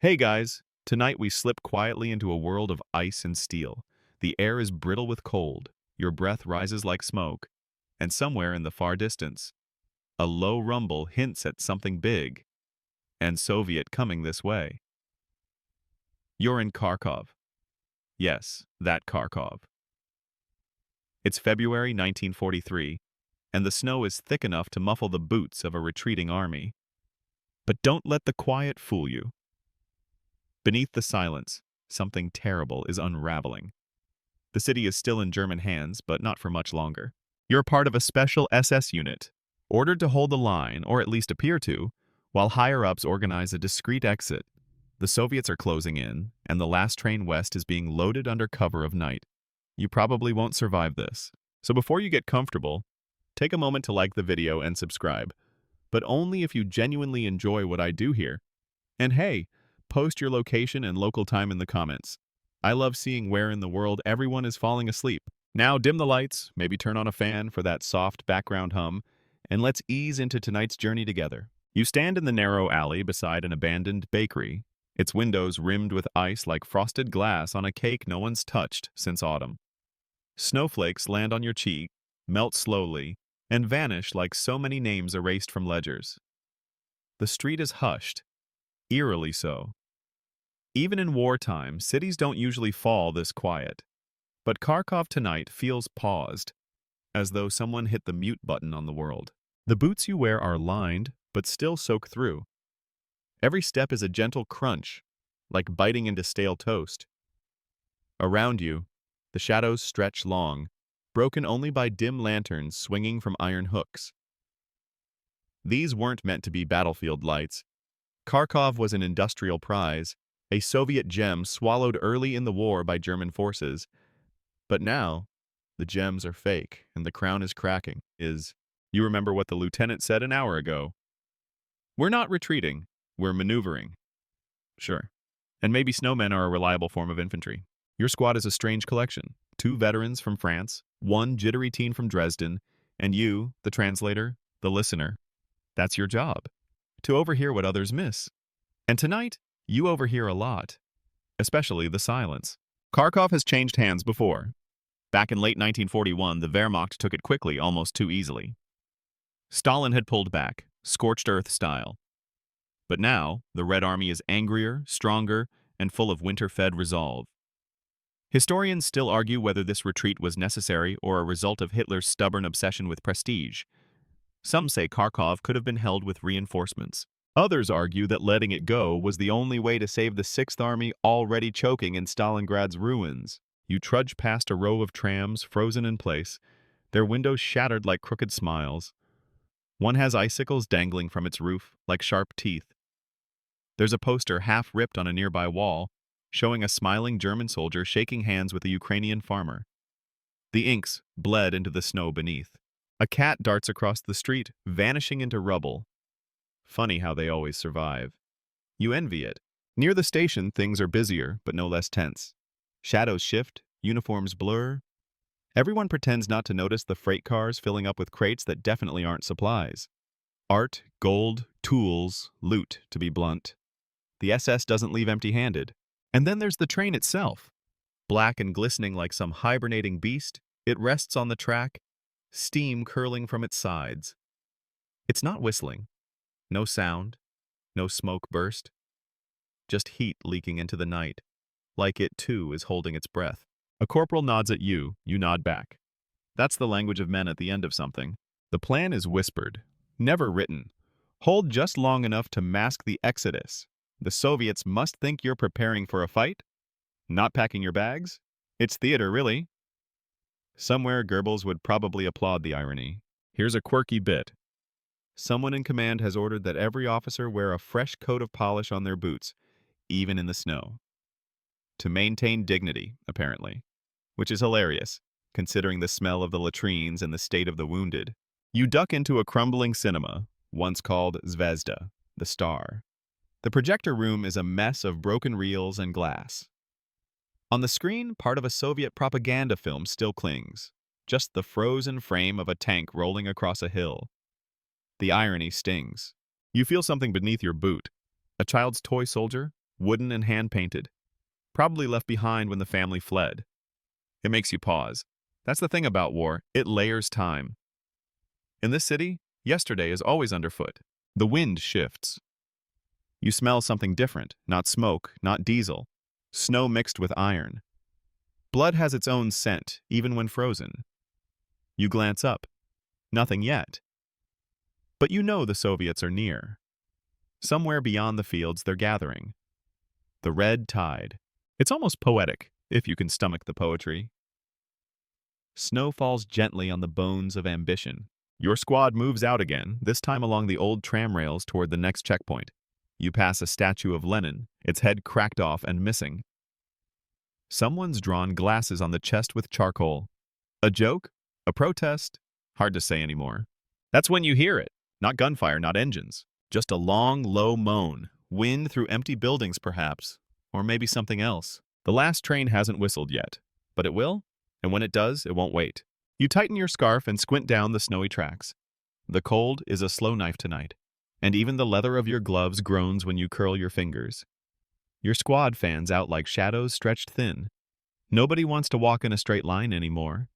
Hey guys, tonight we slip quietly into a world of ice and steel. The air is brittle with cold, your breath rises like smoke, and somewhere in the far distance, a low rumble hints at something big and Soviet coming this way. You're in Kharkov. Yes, that Kharkov. It's February 1943, and the snow is thick enough to muffle the boots of a retreating army. But don't let the quiet fool you. Beneath the silence, something terrible is unraveling. The city is still in German hands, but not for much longer. You're part of a special SS unit, ordered to hold the line, or at least appear to, while higher-ups organize a discreet exit. The Soviets are closing in, and the last train west is being loaded under cover of night. You probably won't survive this. So before you get comfortable, take a moment to like the video and subscribe, but only if you genuinely enjoy what I do here. And hey, post your location and local time in the comments. I love seeing where in the world everyone is falling asleep. Now dim the lights, maybe turn on a fan for that soft background hum, and let's ease into tonight's journey together. You stand in the narrow alley beside an abandoned bakery, its windows rimmed with ice like frosted glass on a cake no one's touched since autumn. Snowflakes land on your cheek, melt slowly, and vanish like so many names erased from ledgers. The street is hushed, eerily so. Even in wartime, cities don't usually fall this quiet. But Kharkov tonight feels paused, as though someone hit the mute button on the world. The boots you wear are lined, but still soak through. Every step is a gentle crunch, like biting into stale toast. Around you, the shadows stretch long, broken only by dim lanterns swinging from iron hooks. These weren't meant to be battlefield lights. Kharkov was an industrial prize, a Soviet gem swallowed early in the war by German forces. But now, the gems are fake, and the crown is cracking. You remember what the lieutenant said an hour ago. We're not retreating, we're maneuvering. Sure. And maybe snowmen are a reliable form of infantry. Your squad is a strange collection. 2 veterans from France, 1 jittery teen from Dresden, and you, the translator, the listener. That's your job. To overhear what others miss. And tonight, you overhear a lot. Especially the silence. Kharkov has changed hands before. Back in late 1941, the Wehrmacht took it quickly, almost too easily. Stalin had pulled back, scorched earth style. But now, the Red Army is angrier, stronger, and full of winter-fed resolve. Historians still argue whether this retreat was necessary or a result of Hitler's stubborn obsession with prestige. Some say Kharkov could have been held with reinforcements. Others argue that letting it go was the only way to save the Sixth Army already choking in Stalingrad's ruins. You trudge past a row of trams frozen in place, their windows shattered like crooked smiles. One has icicles dangling from its roof like sharp teeth. There's a poster half ripped on a nearby wall, showing a smiling German soldier shaking hands with a Ukrainian farmer. The inks bled into the snow beneath. A cat darts across the street, vanishing into rubble. Funny how they always survive. You envy it. Near the station, things are busier, but no less tense. Shadows shift, uniforms blur. Everyone pretends not to notice the freight cars filling up with crates that definitely aren't supplies. Art, gold, tools, loot, to be blunt. The SS doesn't leave empty-handed. And then there's the train itself. Black and glistening like some hibernating beast, it rests on the track, steam curling from its sides. It's not whistling. No sound, no smoke burst. Just heat leaking into the night, like it too is holding its breath. A corporal nods at you, you nod back. That's the language of men at the end of something. The plan is whispered, never written. Hold just long enough to mask the exodus. The Soviets must think you're preparing for a fight? Not packing your bags? It's theater, really. Somewhere Goebbels would probably applaud the irony. Here's a quirky bit. Someone in command has ordered that every officer wear a fresh coat of polish on their boots, even in the snow. To maintain dignity, apparently. Which is hilarious, considering the smell of the latrines and the state of the wounded. You duck into a crumbling cinema, once called Zvezda, the Star. The projector room is a mess of broken reels and glass. On the screen, part of a Soviet propaganda film still clings, just the frozen frame of a tank rolling across a hill. The irony stings. You feel something beneath your boot. A child's toy soldier, wooden and hand-painted, probably left behind when the family fled. It makes you pause. That's the thing about war, it layers time. In this city, yesterday is always underfoot. The wind shifts. You smell something different, not smoke, not diesel. Snow mixed with iron. Blood has its own scent, even when frozen. You glance up. Nothing yet. But you know the Soviets are near. Somewhere beyond the fields they're gathering. The red tide. It's almost poetic, if you can stomach the poetry. Snow falls gently on the bones of ambition. Your squad moves out again, this time along the old tram rails toward the next checkpoint. You pass a statue of Lenin, its head cracked off and missing. Someone's drawn glasses on the chest with charcoal. A joke? A protest? Hard to say anymore. That's when you hear it. Not gunfire, not engines. Just a long, low moan. Wind through empty buildings, perhaps. Or maybe something else. The last train hasn't whistled yet. But it will, and when it does, it won't wait. You tighten your scarf and squint down the snowy tracks. The cold is a slow knife tonight, and even the leather of your gloves groans when you curl your fingers. Your squad fans out like shadows stretched thin. Nobody wants to walk in a straight line anymore.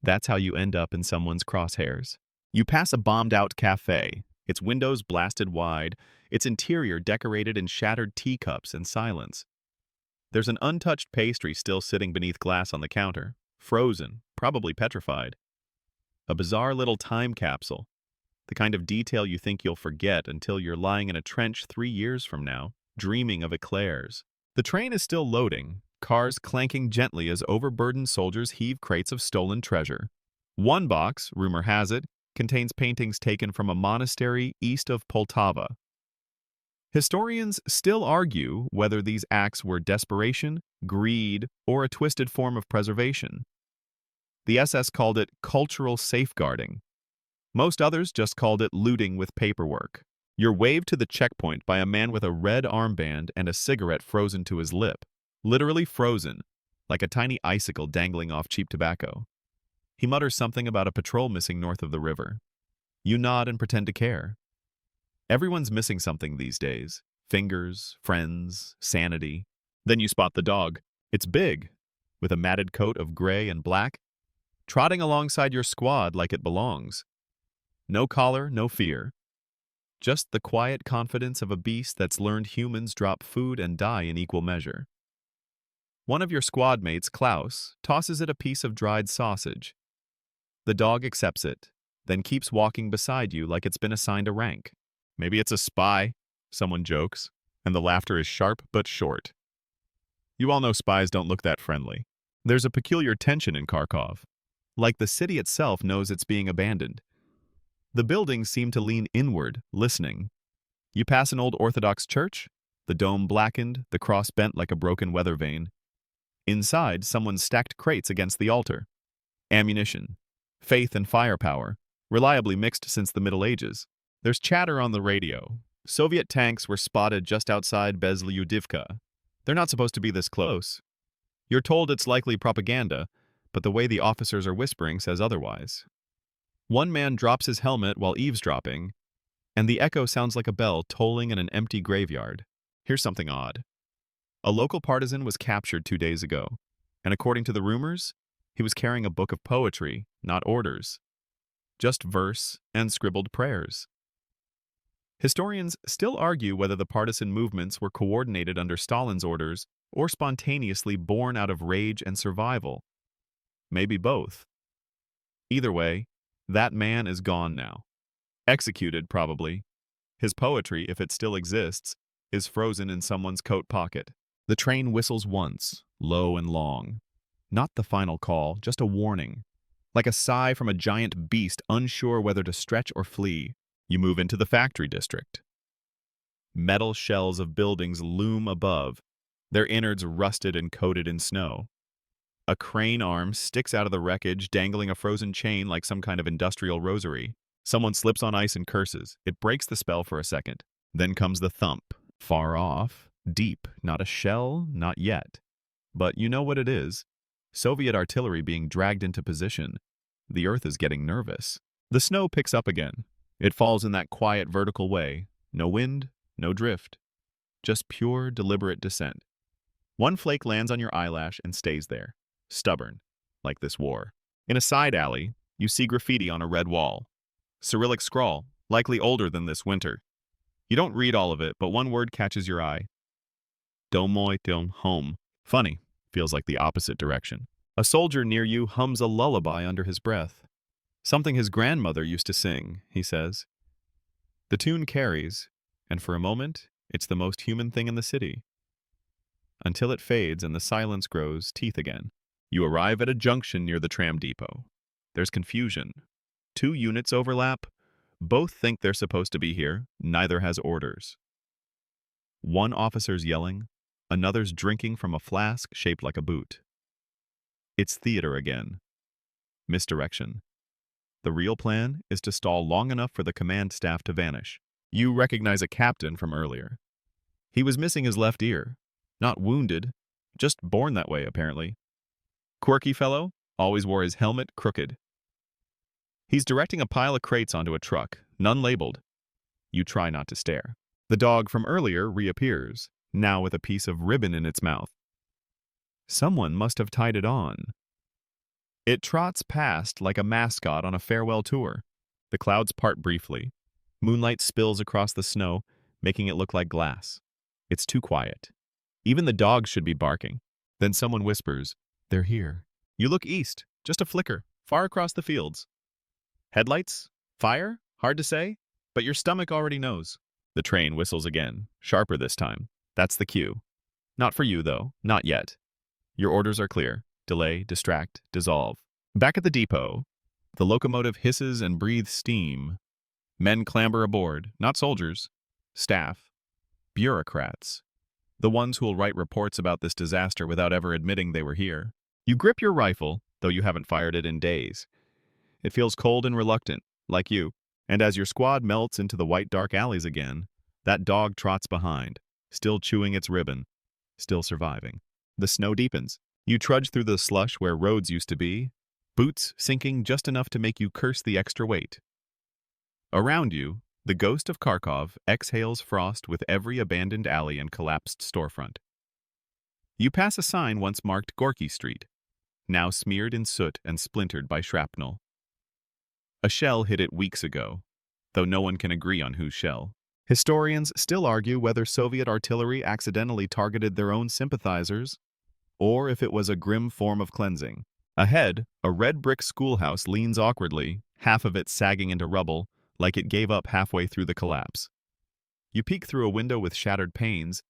That's how you end up in someone's crosshairs. You pass a bombed-out cafe, its windows blasted wide, its interior decorated in shattered teacups and silence. There's an untouched pastry still sitting beneath glass on the counter, frozen, probably petrified. A bizarre little time capsule, the kind of detail you think you'll forget until you're lying in a trench 3 years from now, dreaming of eclairs. The train is still loading, cars clanking gently as overburdened soldiers heave crates of stolen treasure. One box, rumor has it, contains paintings taken from a monastery east of Poltava. Historians still argue whether these acts were desperation, greed, or a twisted form of preservation. The SS called it cultural safeguarding. Most others just called it looting with paperwork. You're waved to the checkpoint by a man with a red armband and a cigarette frozen to his lip. Literally frozen, like a tiny icicle dangling off cheap tobacco. He mutters something about a patrol missing north of the river. You nod and pretend to care. Everyone's missing something these days. Fingers, friends, sanity. Then you spot the dog. It's big, with a matted coat of gray and black, trotting alongside your squad like it belongs. No collar, no fear. Just the quiet confidence of a beast that's learned humans drop food and die in equal measure. One of your squad mates, Klaus, tosses it a piece of dried sausage. The dog accepts it, then keeps walking beside you like it's been assigned a rank. Maybe it's a spy, someone jokes, and the laughter is sharp but short. You all know spies don't look that friendly. There's a peculiar tension in Kharkov, like the city itself knows it's being abandoned. The buildings seem to lean inward, listening. You pass an old Orthodox church, the dome blackened, the cross bent like a broken weather vane. Inside, someone stacked crates against the altar. Ammunition, faith and firepower, reliably mixed since the Middle Ages. There's chatter on the radio. Soviet tanks were spotted just outside Bezlyudivka. They're not supposed to be this close. You're told it's likely propaganda, but the way the officers are whispering says otherwise. One man drops his helmet while eavesdropping, and the echo sounds like a bell tolling in an empty graveyard. Here's something odd. A local partisan was captured 2 days ago, and according to the rumors, he was carrying a book of poetry, not orders. Just verse and scribbled prayers. Historians still argue whether the partisan movements were coordinated under Stalin's orders or spontaneously born out of rage and survival. Maybe both. Either way, that man is gone now. Executed, probably. His poetry, if it still exists, is frozen in someone's coat pocket. The train whistles once, low and long. Not the final call, just a warning. Like a sigh from a giant beast unsure whether to stretch or flee. You move into the factory district. Metal shells of buildings loom above, their innards rusted and coated in snow. A crane arm sticks out of the wreckage, dangling a frozen chain like some kind of industrial rosary. Someone slips on ice and curses. It breaks the spell for a second. Then comes the thump. Far off, deep, not a shell, not yet. But you know what it is. Soviet artillery being dragged into position. The earth is getting nervous. The snow picks up again. It falls in that quiet vertical way. No wind, no drift. just pure, deliberate descent. One flake lands on your eyelash and stays there, stubborn, like this war. In a side alley, you see graffiti on a red wall. Cyrillic scrawl, likely older than this winter. You don't read all of it, but one word catches your eye. Domoi dom home. Funny, feels like the opposite direction. A soldier near you hums a lullaby under his breath. Something his grandmother used to sing, he says. The tune carries, and for a moment, it's the most human thing in the city. Until it fades and the silence grows teeth again. You arrive at a junction near the tram depot. There's confusion. Two units overlap. Both think they're supposed to be here. Neither has orders. One officer's yelling. Another's drinking from a flask shaped like a boot. It's theater again. Misdirection. The real plan is to stall long enough for the command staff to vanish. You recognize a captain from earlier. He was missing his left ear. Not wounded, just born that way, apparently. Quirky fellow, always wore his helmet crooked. He's directing a pile of crates onto a truck, none labeled. You try not to stare. The dog from earlier reappears, now with a piece of ribbon in its mouth. Someone must have tied it on. It trots past like a mascot on a farewell tour. The clouds part briefly. Moonlight spills across the snow, making it look like glass. It's too quiet. Even the dogs should be barking. Then someone whispers, "They're here." You look east, just a flicker, far across the fields. Headlights? Fire? Hard to say, but your stomach already knows. The train whistles again, sharper this time. That's the cue. Not for you, though, not yet. Your orders are clear. Delay, distract, dissolve. Back at the depot, the locomotive hisses and breathes steam. Men clamber aboard, not soldiers. Staff. Bureaucrats. The ones who will write reports about this disaster without ever admitting they were here. You grip your rifle, though you haven't fired it in days. It feels cold and reluctant, like you. And as your squad melts into the white dark alleys again, that dog trots behind, still chewing its ribbon, still surviving. The snow deepens. You trudge through the slush where roads used to be, boots sinking just enough to make you curse the extra weight. Around you, the ghost of Kharkov exhales frost with every abandoned alley and collapsed storefront. You pass a sign once marked Gorky Street, now smeared in soot and splintered by shrapnel. A shell hit it weeks ago, though no one can agree on whose shell. Historians still argue whether Soviet artillery accidentally targeted their own sympathizers, or if it was a grim form of cleansing. Ahead, a red brick schoolhouse leans awkwardly, half of it sagging into rubble, like it gave up halfway through the collapse. You peek through a window with shattered panes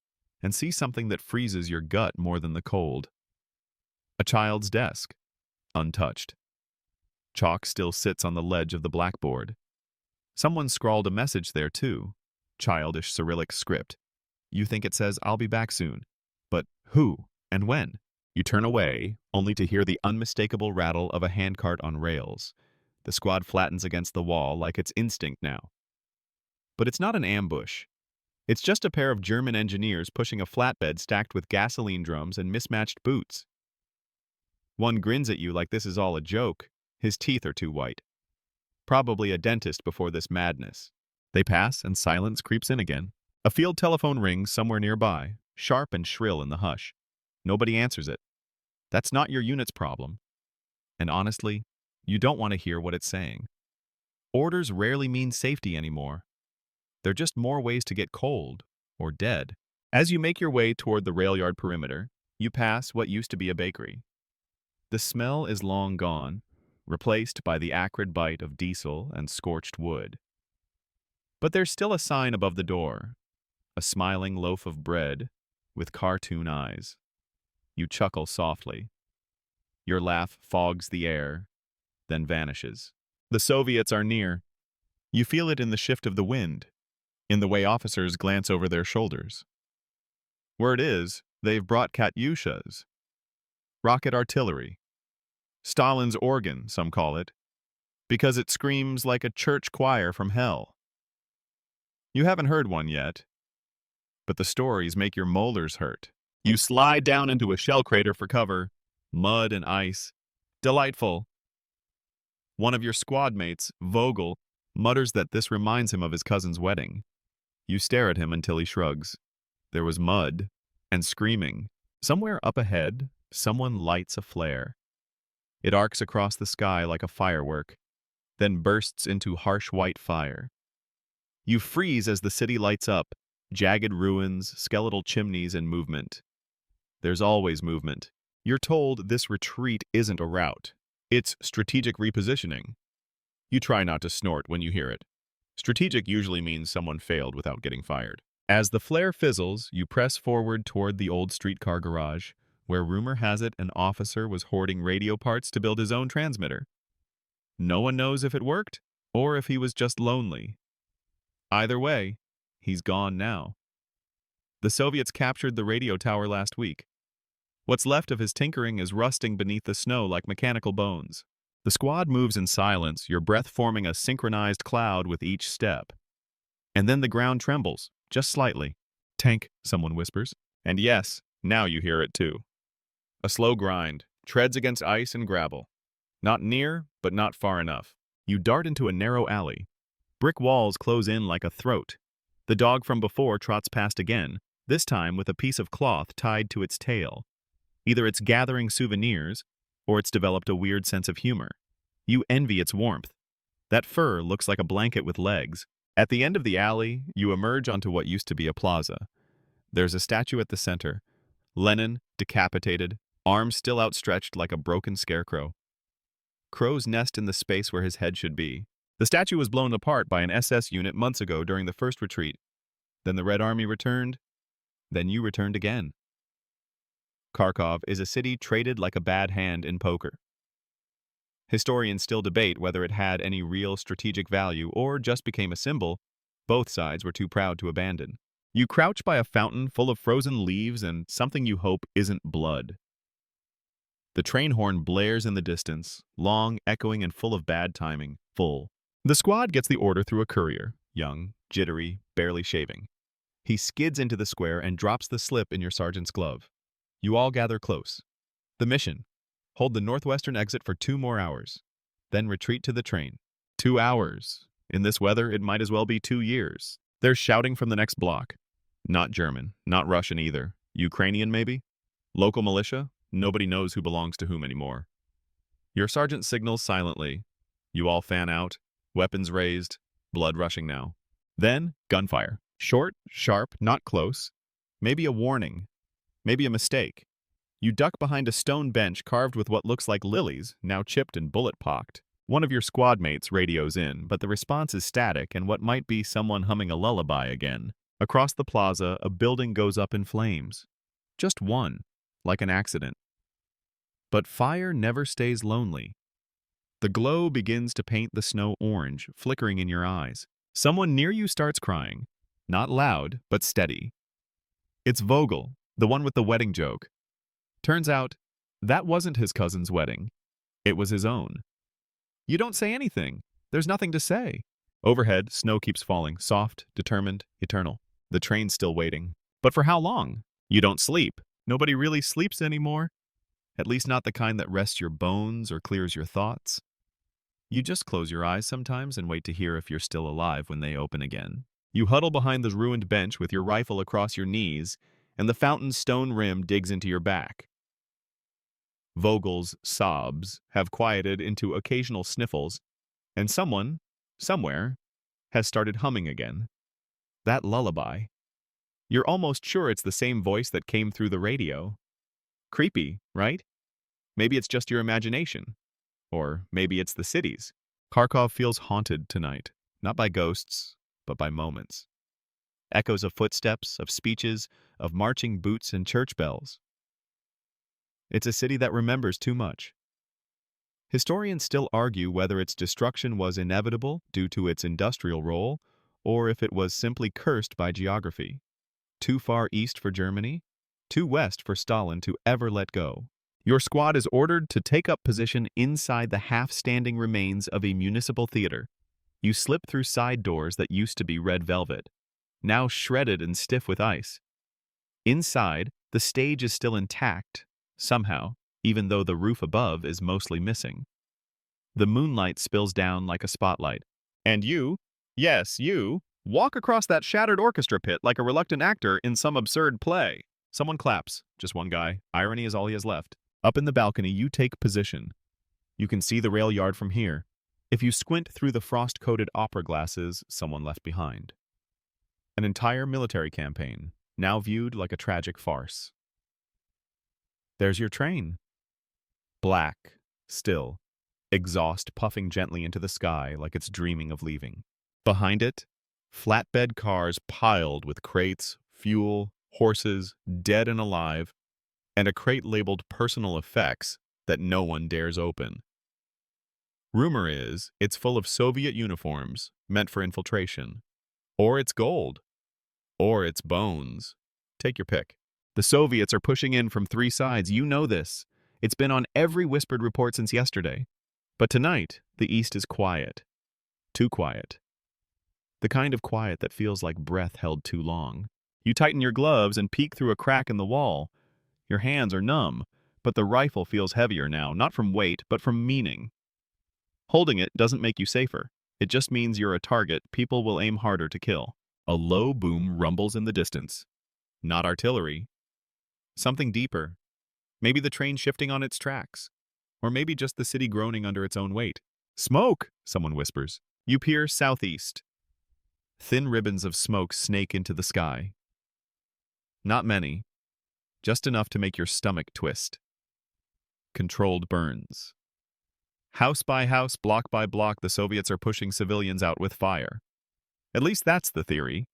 and see something that freezes your gut more than the cold. A child's desk, untouched. Chalk still sits on the ledge of the blackboard. Someone scrawled a message there too, childish Cyrillic script. You think it says, "I'll be back soon." But who and when? You turn away, only to hear the unmistakable rattle of a handcart on rails. The squad flattens against the wall like it's instinct now. But it's not an ambush. It's just a pair of German engineers pushing a flatbed stacked with gasoline drums and mismatched boots. One grins at you like this is all a joke. His teeth are too white. Probably a dentist before this madness. They pass and silence creeps in again. A field telephone rings somewhere nearby, sharp and shrill in the hush. Nobody answers it. That's not your unit's problem. And honestly, you don't want to hear what it's saying. Orders rarely mean safety anymore. They're just more ways to get cold or dead. As you make your way toward the rail yard perimeter, you pass what used to be a bakery. The smell is long gone, replaced by the acrid bite of diesel and scorched wood. But there's still a sign above the door, a smiling loaf of bread with cartoon eyes. You chuckle softly. Your laugh fogs the air, then vanishes. The Soviets are near. You feel it in the shift of the wind, in the way officers glance over their shoulders. Word is, they've brought Katyushas, rocket artillery. Stalin's organ, some call it, because it screams like a church choir from hell. You haven't heard one yet, but the stories make your molars hurt. You slide down into a shell crater for cover, mud and ice. Delightful. One of your squad mates, Vogel, mutters that this reminds him of his cousin's wedding. You stare at him until he shrugs. There was mud and screaming. Somewhere up ahead, someone lights a flare. It arcs across the sky like a firework, then bursts into harsh white fire. You freeze as the city lights up, jagged ruins, skeletal chimneys, and movement. There's always movement. You're told this retreat isn't a rout. It's strategic repositioning. You try not to snort when you hear it. Strategic usually means someone failed without getting fired. As the flare fizzles, you press forward toward the old streetcar garage, where rumor has it an officer was hoarding radio parts to build his own transmitter. No one knows if it worked, or if he was just lonely. Either way, he's gone now. The Soviets captured the radio tower last week. What's left of his tinkering is rusting beneath the snow like mechanical bones. The squad moves in silence, your breath forming a synchronized cloud with each step. And then the ground trembles, just slightly. "Tank," someone whispers. And yes, now you hear it too. A slow grind, treads against ice and gravel. Not near, but not far enough. You dart into a narrow alley. Brick walls close in like a throat. The dog from before trots past again, this time with a piece of cloth tied to its tail. Either it's gathering souvenirs, or it's developed a weird sense of humor. You envy its warmth. That fur looks like a blanket with legs. At the end of the alley, you emerge onto what used to be a plaza. There's a statue at the center. Lenin, decapitated, arms still outstretched like a broken scarecrow. Crows nest in the space where his head should be. The statue was blown apart by an SS unit months ago during the first retreat. Then the Red Army returned. Then you returned again. Kharkov is a city traded like a bad hand in poker. Historians still debate whether it had any real strategic value or just became a symbol both sides were too proud to abandon. You crouch by a fountain full of frozen leaves and something you hope isn't blood. The train horn blares in the distance, long, echoing, and full of bad timing. Full. The squad gets the order through a courier, young, jittery, barely shaving. He skids into the square and drops the slip in your sergeant's glove. You all gather close. The mission: hold the northwestern exit for 2 more hours. Then retreat to the train. 2 hours. In this weather, it might as well be 2 years. There's shouting from the next block. Not German, not Russian either. Ukrainian, maybe? Local militia? Nobody knows who belongs to whom anymore. Your sergeant signals silently. You all fan out, weapons raised, blood rushing now. Then, gunfire. Short, sharp, not close. Maybe a warning. Maybe a mistake. You duck behind a stone bench carved with what looks like lilies, now chipped and bullet-pocked. One of your squad mates radios in, but the response is static and what might be someone humming a lullaby again. Across the plaza, a building goes up in flames. Just one, like an accident. But fire never stays lonely. The glow begins to paint the snow orange, flickering in your eyes. Someone near you starts crying. Not loud, but steady. It's Vogel, the one with the wedding joke. Turns out, that wasn't his cousin's wedding. It was his own. You don't say anything. There's nothing to say. Overhead, snow keeps falling, soft, determined, eternal. The train's still waiting. But for how long? You don't sleep. Nobody really sleeps anymore. At least not the kind that rests your bones or clears your thoughts. You just close your eyes sometimes and wait to hear if you're still alive when they open again. You huddle behind the ruined bench with your rifle across your knees, and the fountain's stone rim digs into your back. Vogel's sobs have quieted into occasional sniffles, and someone, somewhere, has started humming again. That lullaby. You're almost sure it's the same voice that came through the radio. Creepy, right? Maybe it's just your imagination. Or maybe it's the city's. Kharkov feels haunted tonight, not by ghosts, but by moments. Echoes of footsteps, of speeches, of marching boots and church bells. It's a city that remembers too much. Historians still argue whether its destruction was inevitable due to its industrial role, or if it was simply cursed by geography. Too far east for Germany, too west for Stalin to ever let go. Your squad is ordered to take up position inside the half-standing remains of a municipal theater. You slip through side doors that used to be red velvet, now shredded and stiff with ice. Inside, the stage is still intact, somehow, even though the roof above is mostly missing. The moonlight spills down like a spotlight. And you, yes, you, Walk across that shattered orchestra pit like a reluctant actor in some absurd play. Someone claps. Just one guy. Irony is all he has left. Up in the balcony, you take position. You can see the rail yard from here. If you squint through the frost-coated opera glasses, someone left behind. An entire military campaign, now viewed like a tragic farce. There's your train. Black, still, exhaust puffing gently into the sky like it's dreaming of leaving. Behind it, flatbed cars piled with crates, fuel, horses, dead and alive, and a crate labeled personal effects that no one dares open. Rumor is it's full of Soviet uniforms meant for infiltration. Or it's gold. Or it's bones. Take your pick. The Soviets are pushing in from 3 sides. You know this. It's been on every whispered report since yesterday. But tonight, the East is quiet. Too quiet. The kind of quiet that feels like breath held too long. You tighten your gloves and peek through a crack in the wall. Your hands are numb, but the rifle feels heavier now, not from weight, but from meaning. Holding it doesn't make you safer. It just means you're a target people will aim harder to kill. A low boom rumbles in the distance. Not artillery. Something deeper. Maybe the train shifting on its tracks. Or maybe just the city groaning under its own weight. Smoke, someone whispers. You peer southeast. Thin ribbons of smoke snake into the sky. Not many. Just enough to make your stomach twist. Controlled burns. House by house, block by block, the Soviets are pushing civilians out with fire. At least that's the theory.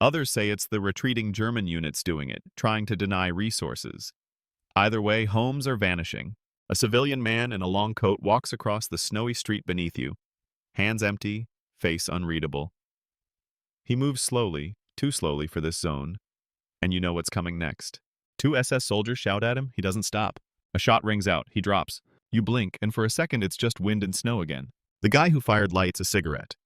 Others say it's the retreating German units doing it, trying to deny resources. Either way, homes are vanishing. A civilian man in a long coat walks across the snowy street beneath you. Hands empty, face unreadable. He moves slowly, too slowly for this zone, and you know what's coming next. 2 SS soldiers shout at him, he doesn't stop. A shot rings out, he drops. You blink, and for a second it's just wind and snow again. The guy who fired lights a cigarette.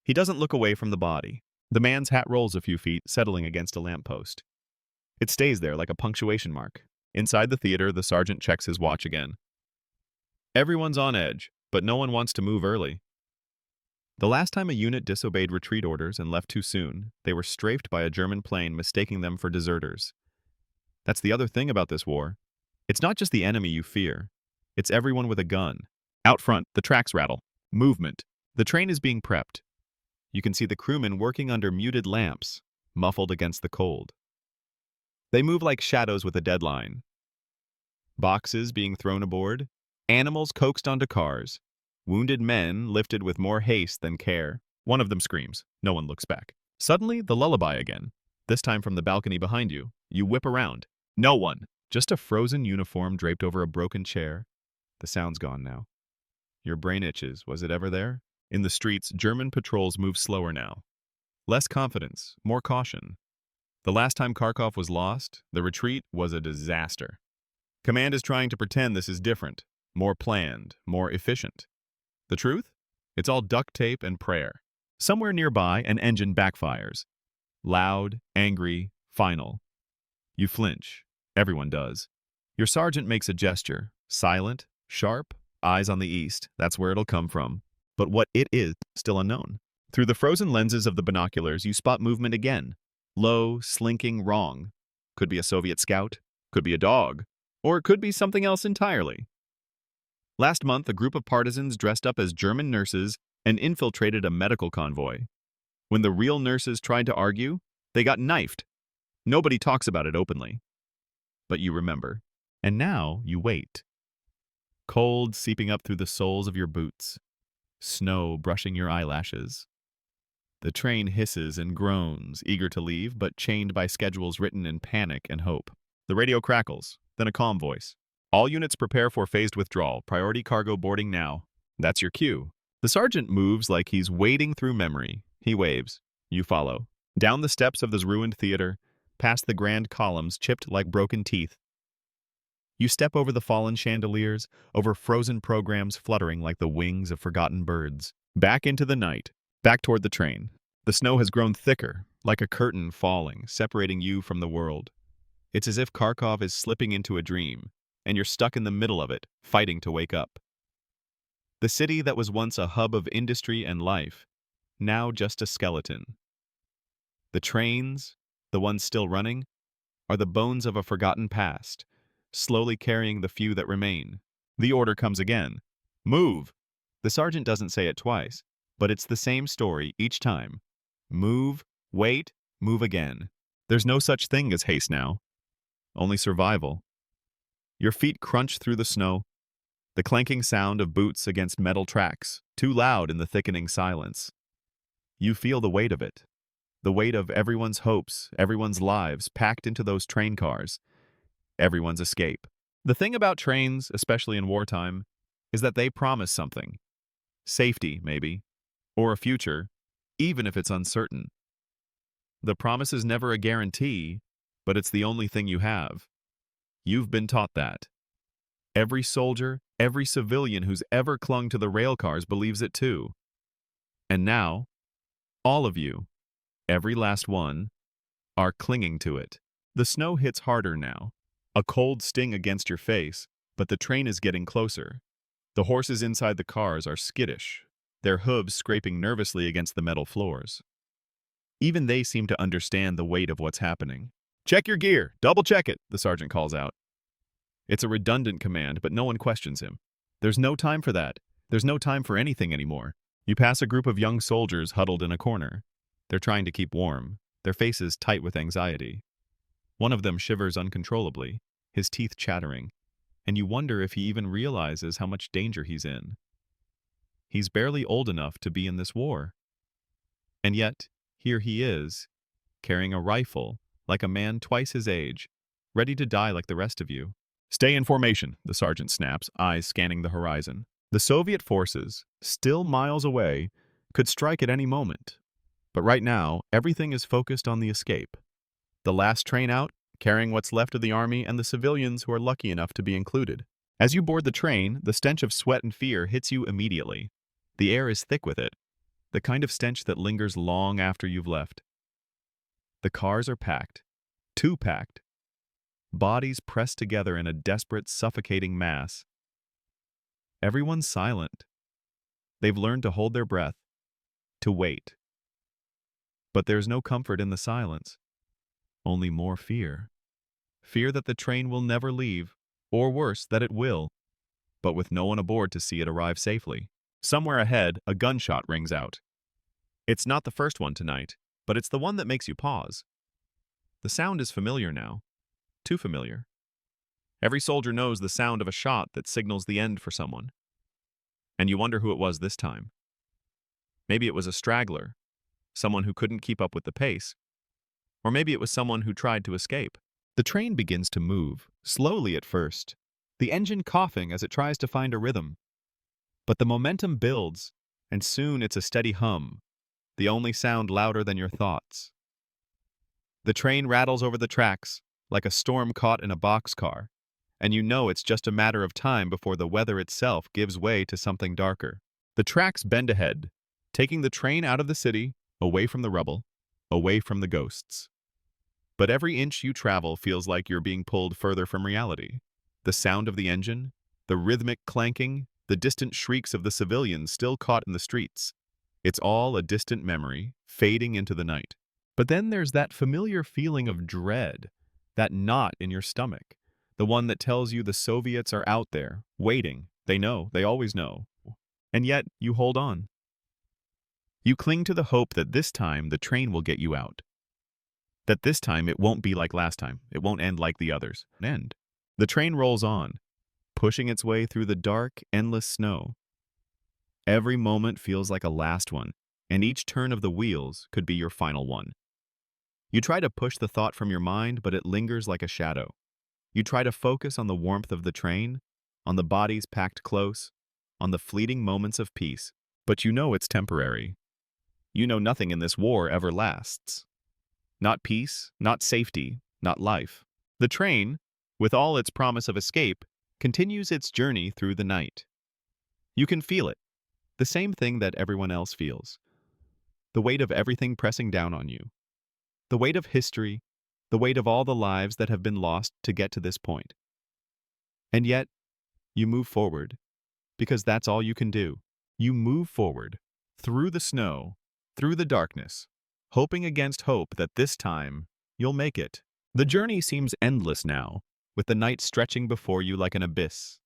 He doesn't look away from the body. The man's hat rolls a few feet, settling against a lamppost. It stays there like a punctuation mark. Inside the theater, the sergeant checks his watch again. Everyone's on edge, but no one wants to move early. The last time a unit disobeyed retreat orders and left too soon, they were strafed by a German plane mistaking them for deserters. That's the other thing about this war. It's not just the enemy you fear. It's everyone with a gun. Out front, the tracks rattle. Movement. The train is being prepped. You can see the crewmen working under muted lamps, muffled against the cold. They move like shadows with a deadline. Boxes being thrown aboard, animals coaxed onto cars, wounded men lifted with more haste than care. One of them screams. No one looks back. Suddenly, the lullaby again. This time from the balcony behind you. You whip around. No one. Just a frozen uniform draped over a broken chair. The sound's gone now. Your brain itches. Was it ever there? In the streets, German patrols move slower now. Less confidence, more caution. The last time Kharkov was lost, the retreat was a disaster. Command is trying to pretend this is different, more planned, more efficient. The truth? It's all duct tape and prayer. Somewhere nearby, an engine backfires. Loud, angry, final. You flinch. Everyone does. Your sergeant makes a gesture, silent, sharp, eyes on the east. That's where it'll come from. But what it is, still unknown. Through the frozen lenses of the binoculars, you spot movement again. Low, slinking, wrong. Could be a Soviet scout, could be a dog, or it could be something else entirely. Last month, a group of partisans dressed up as German nurses and infiltrated a medical convoy. When the real nurses tried to argue, they got knifed. Nobody talks about it openly. But you remember. And now you wait. Cold seeping up through the soles of your boots. Snow brushing your eyelashes. The train hisses and groans, eager to leave, but chained by schedules written in panic and hope. The radio crackles, then a calm voice. All units prepare for phased withdrawal. Priority cargo boarding now. That's your cue. The sergeant moves like he's wading through memory. He waves. You follow. Down the steps of this ruined theater, past the grand columns chipped like broken teeth. You step over the fallen chandeliers, over frozen programs fluttering like the wings of forgotten birds. Back into the night, back toward the train. The snow has grown thicker, like a curtain falling, separating you from the world. It's as if Kharkov is slipping into a dream, and you're stuck in the middle of it, fighting to wake up. The city that was once a hub of industry and life, now just a skeleton. The trains, the ones still running, are the bones of a forgotten past, slowly carrying the few that remain. The order comes again. Move! The sergeant doesn't say it twice, but it's the same story each time. Move, wait, move again. There's no such thing as haste now, only survival. Your feet crunch through the snow, the clanking sound of boots against metal tracks, too loud in the thickening silence. You feel the weight of it, the weight of everyone's hopes, everyone's lives packed into those train cars, everyone's escape. The thing about trains, especially in wartime, is that they promise something. Safety, maybe, or a future, even if it's uncertain. The promise is never a guarantee, but it's the only thing you have. You've been taught that. Every soldier, every civilian who's ever clung to the rail cars believes it too. And now, all of you, every last one, are clinging to it. The snow hits harder now, a cold sting against your face, but the train is getting closer. The horses inside the cars are skittish, their hooves scraping nervously against the metal floors. Even they seem to understand the weight of what's happening. Check your gear! Double check it! The sergeant calls out. It's a redundant command, but no one questions him. There's no time for that. There's no time for anything anymore. You pass a group of young soldiers huddled in a corner. They're trying to keep warm, their faces tight with anxiety. One of them shivers uncontrollably, his teeth chattering, and you wonder if he even realizes how much danger he's in. He's barely old enough to be in this war. And yet, here he is, carrying a rifle, like a man twice his age, ready to die like the rest of you. Stay in formation, the sergeant snaps, eyes scanning the horizon. The Soviet forces, still miles away, could strike at any moment. But right now, everything is focused on the escape. The last train out, carrying what's left of the army and the civilians who are lucky enough to be included. As you board the train, the stench of sweat and fear hits you immediately. The air is thick with it, the kind of stench that lingers long after you've left. The cars are packed, too packed. Bodies pressed together in a desperate, suffocating mass. Everyone's silent. They've learned to hold their breath, to wait. But there's no comfort in the silence, only more fear. Fear that the train will never leave, or worse, that it will, but with no one aboard to see it arrive safely. Somewhere ahead, a gunshot rings out. It's not the first one tonight, but it's the one that makes you pause. The sound is familiar now, too familiar. Every soldier knows the sound of a shot that signals the end for someone. And you wonder who it was this time. Maybe it was a straggler, someone who couldn't keep up with the pace. Or maybe it was someone who tried to escape. The train begins to move, slowly at first, the engine coughing as it tries to find a rhythm. But the momentum builds, and soon it's a steady hum, the only sound louder than your thoughts. The train rattles over the tracks, like a storm caught in a boxcar, and you know it's just a matter of time before the weather itself gives way to something darker. The tracks bend ahead, taking the train out of the city, away from the rubble, away from the ghosts. But every inch you travel feels like you're being pulled further from reality. The sound of the engine, the rhythmic clanking, the distant shrieks of the civilians still caught in the streets. It's all a distant memory, fading into the night. But then there's that familiar feeling of dread, that knot in your stomach, the one that tells you the Soviets are out there, waiting. They know, they always know. And yet, you hold on. You cling to the hope that this time the train will get you out. That this time it won't be like last time. It won't end like the others. End. The train rolls on, pushing its way through the dark, endless snow. Every moment feels like a last one, and each turn of the wheels could be your final one. You try to push the thought from your mind, but it lingers like a shadow. You try to focus on the warmth of the train, on the bodies packed close, on the fleeting moments of peace, but you know it's temporary. You know nothing in this war ever lasts. Not peace, not safety, not life. The train, with all its promise of escape, continues its journey through the night. You can feel it, the same thing that everyone else feels. The weight of everything pressing down on you. The weight of history, the weight of all the lives that have been lost to get to this point. And yet, you move forward, because that's all you can do. You move forward, through the snow, through the darkness, hoping against hope that this time you'll make it. The journey seems endless now, with the night stretching before you like an abyss.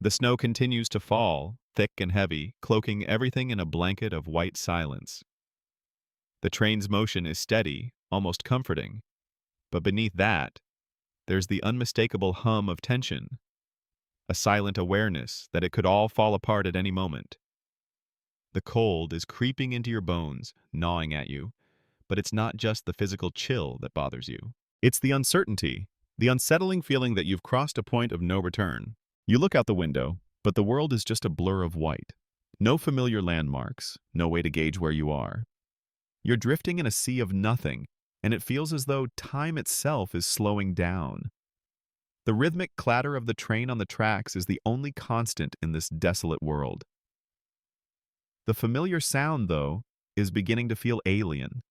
The snow continues to fall, thick and heavy, cloaking everything in a blanket of white silence. The train's motion is steady, almost comforting, but beneath that, there's the unmistakable hum of tension, a silent awareness that it could all fall apart at any moment. The cold is creeping into your bones, gnawing at you, but it's not just the physical chill that bothers you. It's the uncertainty, the unsettling feeling that you've crossed a point of no return. You look out the window, but the world is just a blur of white. No familiar landmarks, no way to gauge where you are. You're drifting in a sea of nothing, and it feels as though time itself is slowing down. The rhythmic clatter of the train on the tracks is the only constant in this desolate world. The familiar sound, though, is beginning to feel alien.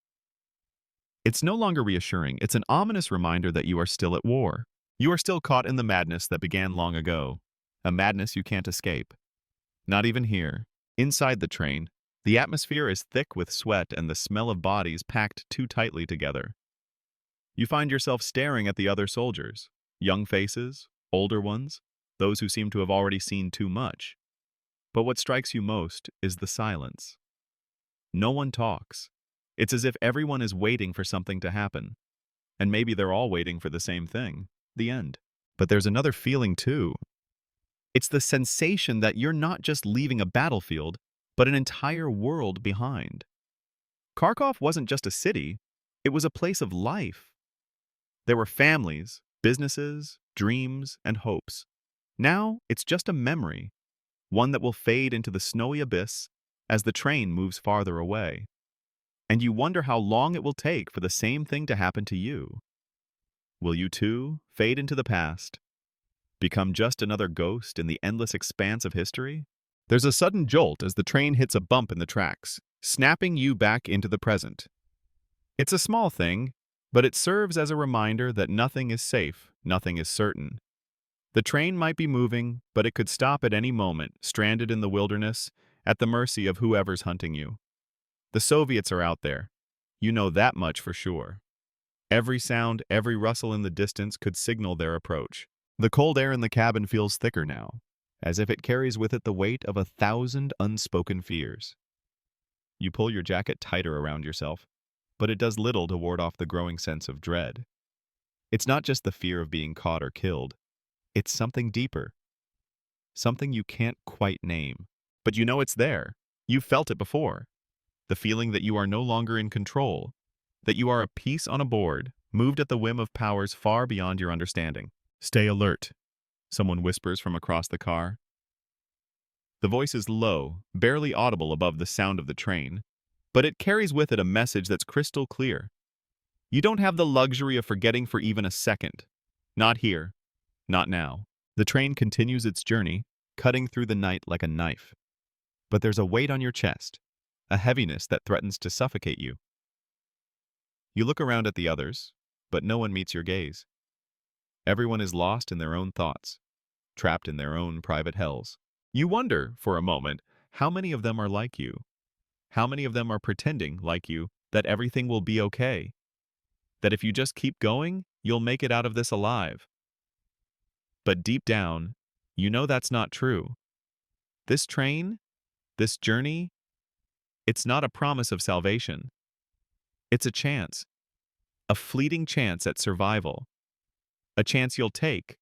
It's no longer reassuring, it's an ominous reminder that you are still at war. You are still caught in the madness that began long ago, a madness you can't escape. Not even here, inside the train, the atmosphere is thick with sweat and the smell of bodies packed too tightly together. You find yourself staring at the other soldiers, young faces, older ones, those who seem to have already seen too much. But what strikes you most is the silence. No one talks. It's as if everyone is waiting for something to happen. And maybe they're all waiting for the same thing, the end. But there's another feeling too. It's the sensation that you're not just leaving a battlefield, but an entire world behind. Kharkov wasn't just a city, it was a place of life. There were families, businesses, dreams, and hopes. Now it's just a memory, one that will fade into the snowy abyss as the train moves farther away. And you wonder how long it will take for the same thing to happen to you. Will you too fade into the past, become just another ghost in the endless expanse of history? There's a sudden jolt as the train hits a bump in the tracks, snapping you back into the present. It's a small thing, but it serves as a reminder that nothing is safe, nothing is certain. The train might be moving, but it could stop at any moment, stranded in the wilderness, at the mercy of whoever's hunting you. The Soviets are out there. You know that much for sure. Every sound, every rustle in the distance could signal their approach. The cold air in the cabin feels thicker now, as if it carries with it the weight of 1,000 unspoken fears. You pull your jacket tighter around yourself, but it does little to ward off the growing sense of dread. It's not just the fear of being caught or killed. It's something deeper. Something you can't quite name. But you know it's there. You've felt it before. The feeling that you are no longer in control, that you are a piece on a board, moved at the whim of powers far beyond your understanding. Stay alert, someone whispers from across the car. The voice is low, barely audible above the sound of the train, but it carries with it a message that's crystal clear. You don't have the luxury of forgetting for even a second. Not here. Not now. The train continues its journey, cutting through the night like a knife. But there's a weight on your chest, a heaviness that threatens to suffocate you. You look around at the others, but no one meets your gaze. Everyone is lost in their own thoughts, trapped in their own private hells. You wonder, for a moment, how many of them are like you? How many of them are pretending, like you, that everything will be okay? That if you just keep going, you'll make it out of this alive? But deep down, you know that's not true. This train, this journey, it's not a promise of salvation. It's a chance. A fleeting chance at survival. A chance you'll take,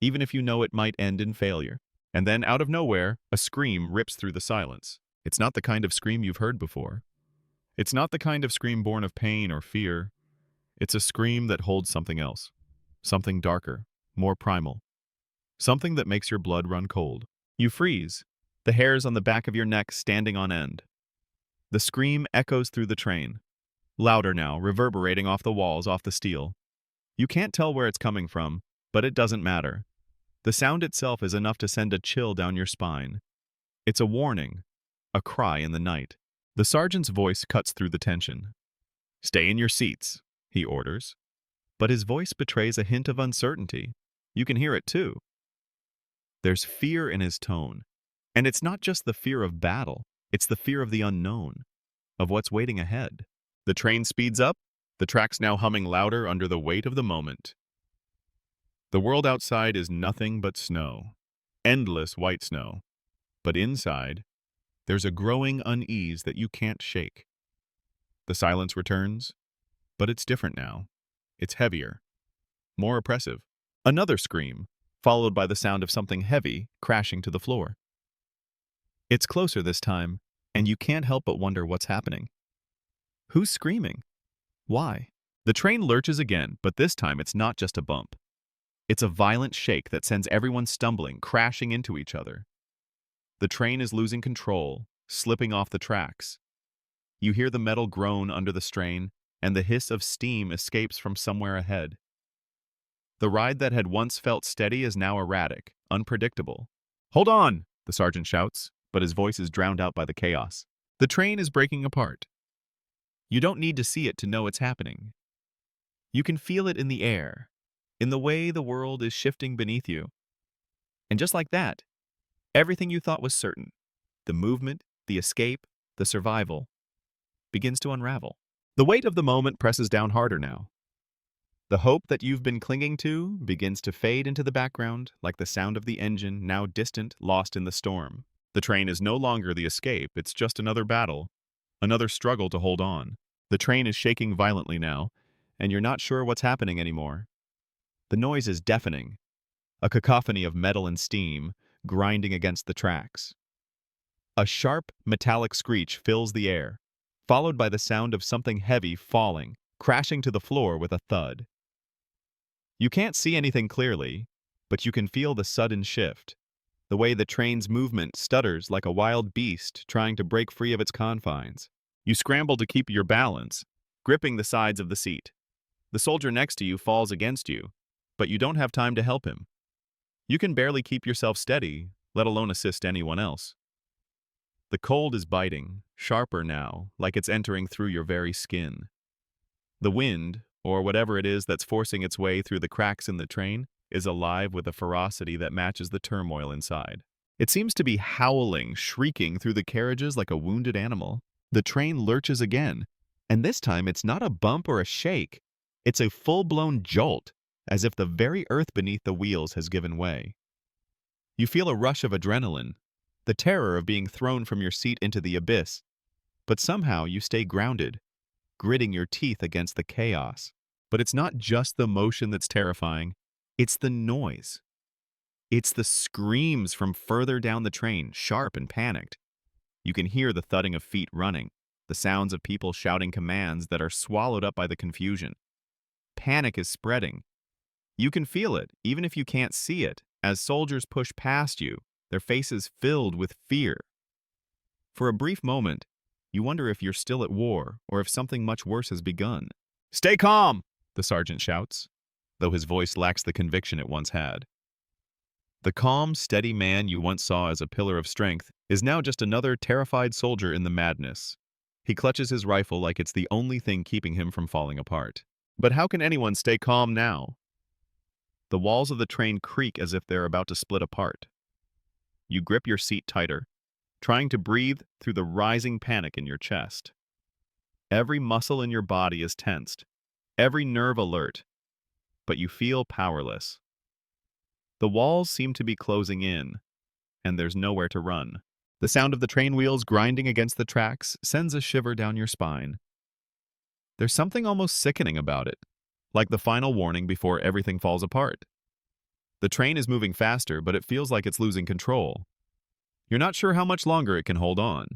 even if you know it might end in failure. And then, out of nowhere, a scream rips through the silence. It's not the kind of scream you've heard before. It's not the kind of scream born of pain or fear. It's a scream that holds something else. Something darker, more primal. Something that makes your blood run cold. You freeze, the hairs on the back of your neck standing on end. The scream echoes through the train, louder now, reverberating off the walls, off the steel. You can't tell where it's coming from, but it doesn't matter. The sound itself is enough to send a chill down your spine. It's a warning, a cry in the night. The sergeant's voice cuts through the tension. "Stay in your seats," he orders. But his voice betrays a hint of uncertainty. You can hear it too. There's fear in his tone. And it's not just the fear of battle. It's the fear of the unknown, of what's waiting ahead. The train speeds up, the tracks now humming louder under the weight of the moment. The world outside is nothing but snow, endless white snow. But inside, there's a growing unease that you can't shake. The silence returns, but it's different now. It's heavier, more oppressive. Another scream, followed by the sound of something heavy crashing to the floor. It's closer this time, and you can't help but wonder what's happening. Who's screaming? Why? The train lurches again, but this time it's not just a bump. It's a violent shake that sends everyone stumbling, crashing into each other. The train is losing control, slipping off the tracks. You hear the metal groan under the strain, and the hiss of steam escapes from somewhere ahead. The ride that had once felt steady is now erratic, unpredictable. "Hold on!" the sergeant shouts, but his voice is drowned out by the chaos. The train is breaking apart. You don't need to see it to know it's happening. You can feel it in the air, in the way the world is shifting beneath you. And just like that, everything you thought was certain, the movement, the escape, the survival, begins to unravel. The weight of the moment presses down harder now. The hope that you've been clinging to begins to fade into the background, like the sound of the engine, now distant, lost in the storm. The train is no longer the escape, it's just another battle, another struggle to hold on. The train is shaking violently now, and you're not sure what's happening anymore. The noise is deafening, a cacophony of metal and steam grinding against the tracks. A sharp, metallic screech fills the air, followed by the sound of something heavy falling, crashing to the floor with a thud. You can't see anything clearly, but you can feel the sudden shift, the way the train's movement stutters like a wild beast trying to break free of its confines. You scramble to keep your balance, gripping the sides of the seat. The soldier next to you falls against you, but you don't have time to help him. You can barely keep yourself steady, let alone assist anyone else. The cold is biting, sharper now, like it's entering through your very skin. The wind, or whatever it is that's forcing its way through the cracks in the train, is alive with a ferocity that matches the turmoil inside. It seems to be howling, shrieking through the carriages like a wounded animal. The train lurches again, and this time it's not a bump or a shake. It's a full-blown jolt, as if the very earth beneath the wheels has given way. You feel a rush of adrenaline, the terror of being thrown from your seat into the abyss, but somehow you stay grounded, gritting your teeth against the chaos. But it's not just the motion that's terrifying, it's the noise. It's the screams from further down the train, sharp and panicked. You can hear the thudding of feet running, the sounds of people shouting commands that are swallowed up by the confusion. Panic is spreading. You can feel it, even if you can't see it, as soldiers push past you, their faces filled with fear. For a brief moment, you wonder if you're still at war or if something much worse has begun. "Stay calm!" the sergeant shouts, though his voice lacks the conviction it once had. The calm, steady man you once saw as a pillar of strength is now just another terrified soldier in the madness. He clutches his rifle like it's the only thing keeping him from falling apart. But how can anyone stay calm now? The walls of the train creak as if they're about to split apart. You grip your seat tighter, trying to breathe through the rising panic in your chest. Every muscle in your body is tensed, every nerve alert, but you feel powerless. The walls seem to be closing in, and there's nowhere to run. The sound of the train wheels grinding against the tracks sends a shiver down your spine. There's something almost sickening about it, like the final warning before everything falls apart. The train is moving faster, but it feels like it's losing control. You're not sure how much longer it can hold on.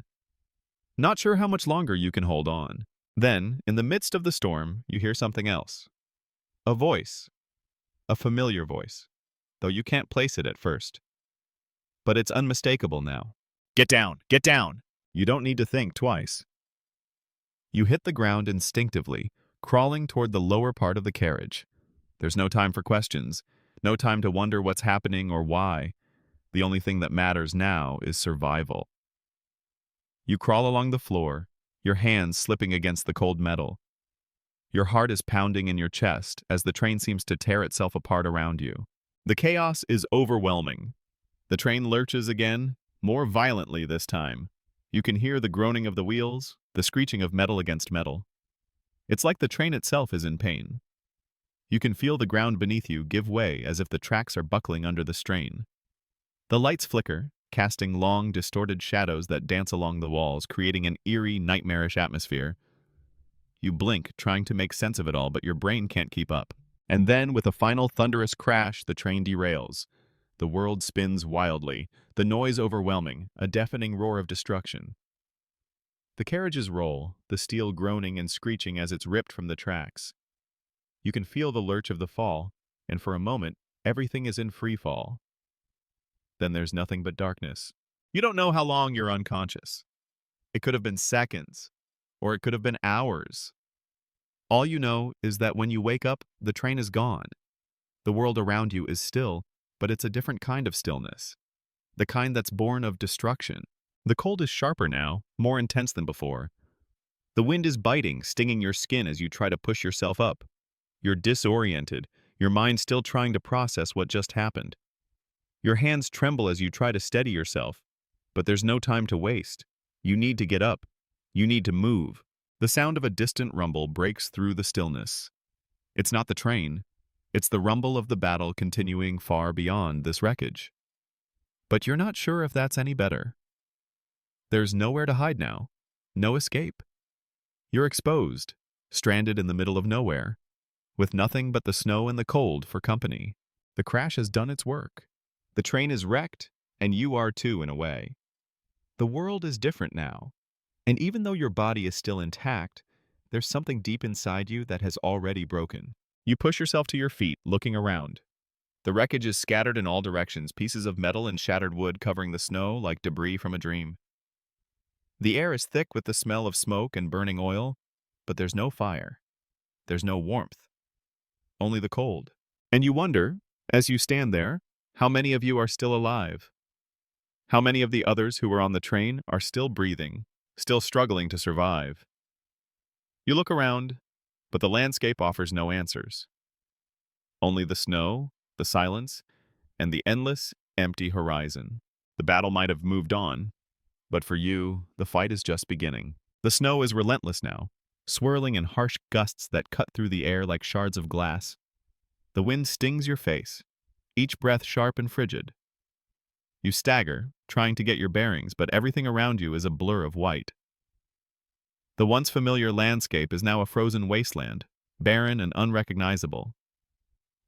Not sure how much longer you can hold on. Then, in the midst of the storm, you hear something else. A voice. A familiar voice, though you can't place it at first. But it's unmistakable now. "Get down! Get down!" You don't need to think twice. You hit the ground instinctively, crawling toward the lower part of the carriage. There's no time for questions, no time to wonder what's happening or why. The only thing that matters now is survival. You crawl along the floor, your hands slipping against the cold metal. Your heart is pounding in your chest as the train seems to tear itself apart around you. The chaos is overwhelming. The train lurches again, more violently this time. You can hear the groaning of the wheels, the screeching of metal against metal. It's like the train itself is in pain. You can feel the ground beneath you give way as if the tracks are buckling under the strain. The lights flicker, casting long, distorted shadows that dance along the walls, creating an eerie, nightmarish atmosphere. You blink, trying to make sense of it all, but your brain can't keep up. And then, with a final thunderous crash, the train derails. The world spins wildly, the noise overwhelming, a deafening roar of destruction. The carriages roll, the steel groaning and screeching as it's ripped from the tracks. You can feel the lurch of the fall, and for a moment, everything is in free fall. Then there's nothing but darkness. You don't know how long you're unconscious. It could have been seconds, or it could have been hours. All you know is that when you wake up, the train is gone. The world around you is still, but it's a different kind of stillness. The kind that's born of destruction. The cold is sharper now, more intense than before. The wind is biting, stinging your skin as you try to push yourself up. You're disoriented, your mind still trying to process what just happened. Your hands tremble as you try to steady yourself, but there's no time to waste. You need to get up. You need to move. The sound of a distant rumble breaks through the stillness. It's not the train. It's the rumble of the battle continuing far beyond this wreckage. But you're not sure if that's any better. There's nowhere to hide now. No escape. You're exposed, stranded in the middle of nowhere, with nothing but the snow and the cold for company. The crash has done its work. The train is wrecked, and you are too in a way. The world is different now, and even though your body is still intact, there's something deep inside you that has already broken. You push yourself to your feet, looking around. The wreckage is scattered in all directions, pieces of metal and shattered wood covering the snow like debris from a dream. The air is thick with the smell of smoke and burning oil, but there's no fire. There's no warmth. Only the cold. And you wonder, as you stand there, how many of you are still alive? How many of the others who were on the train are still breathing, still struggling to survive? You look around, but the landscape offers no answers. Only the snow, the silence, and the endless, empty horizon. The battle might have moved on, but for you, the fight is just beginning. The snow is relentless now, swirling in harsh gusts that cut through the air like shards of glass. The wind stings your face, each breath sharp and frigid. You stagger, trying to get your bearings, but everything around you is a blur of white. The once familiar landscape is now a frozen wasteland, barren and unrecognizable.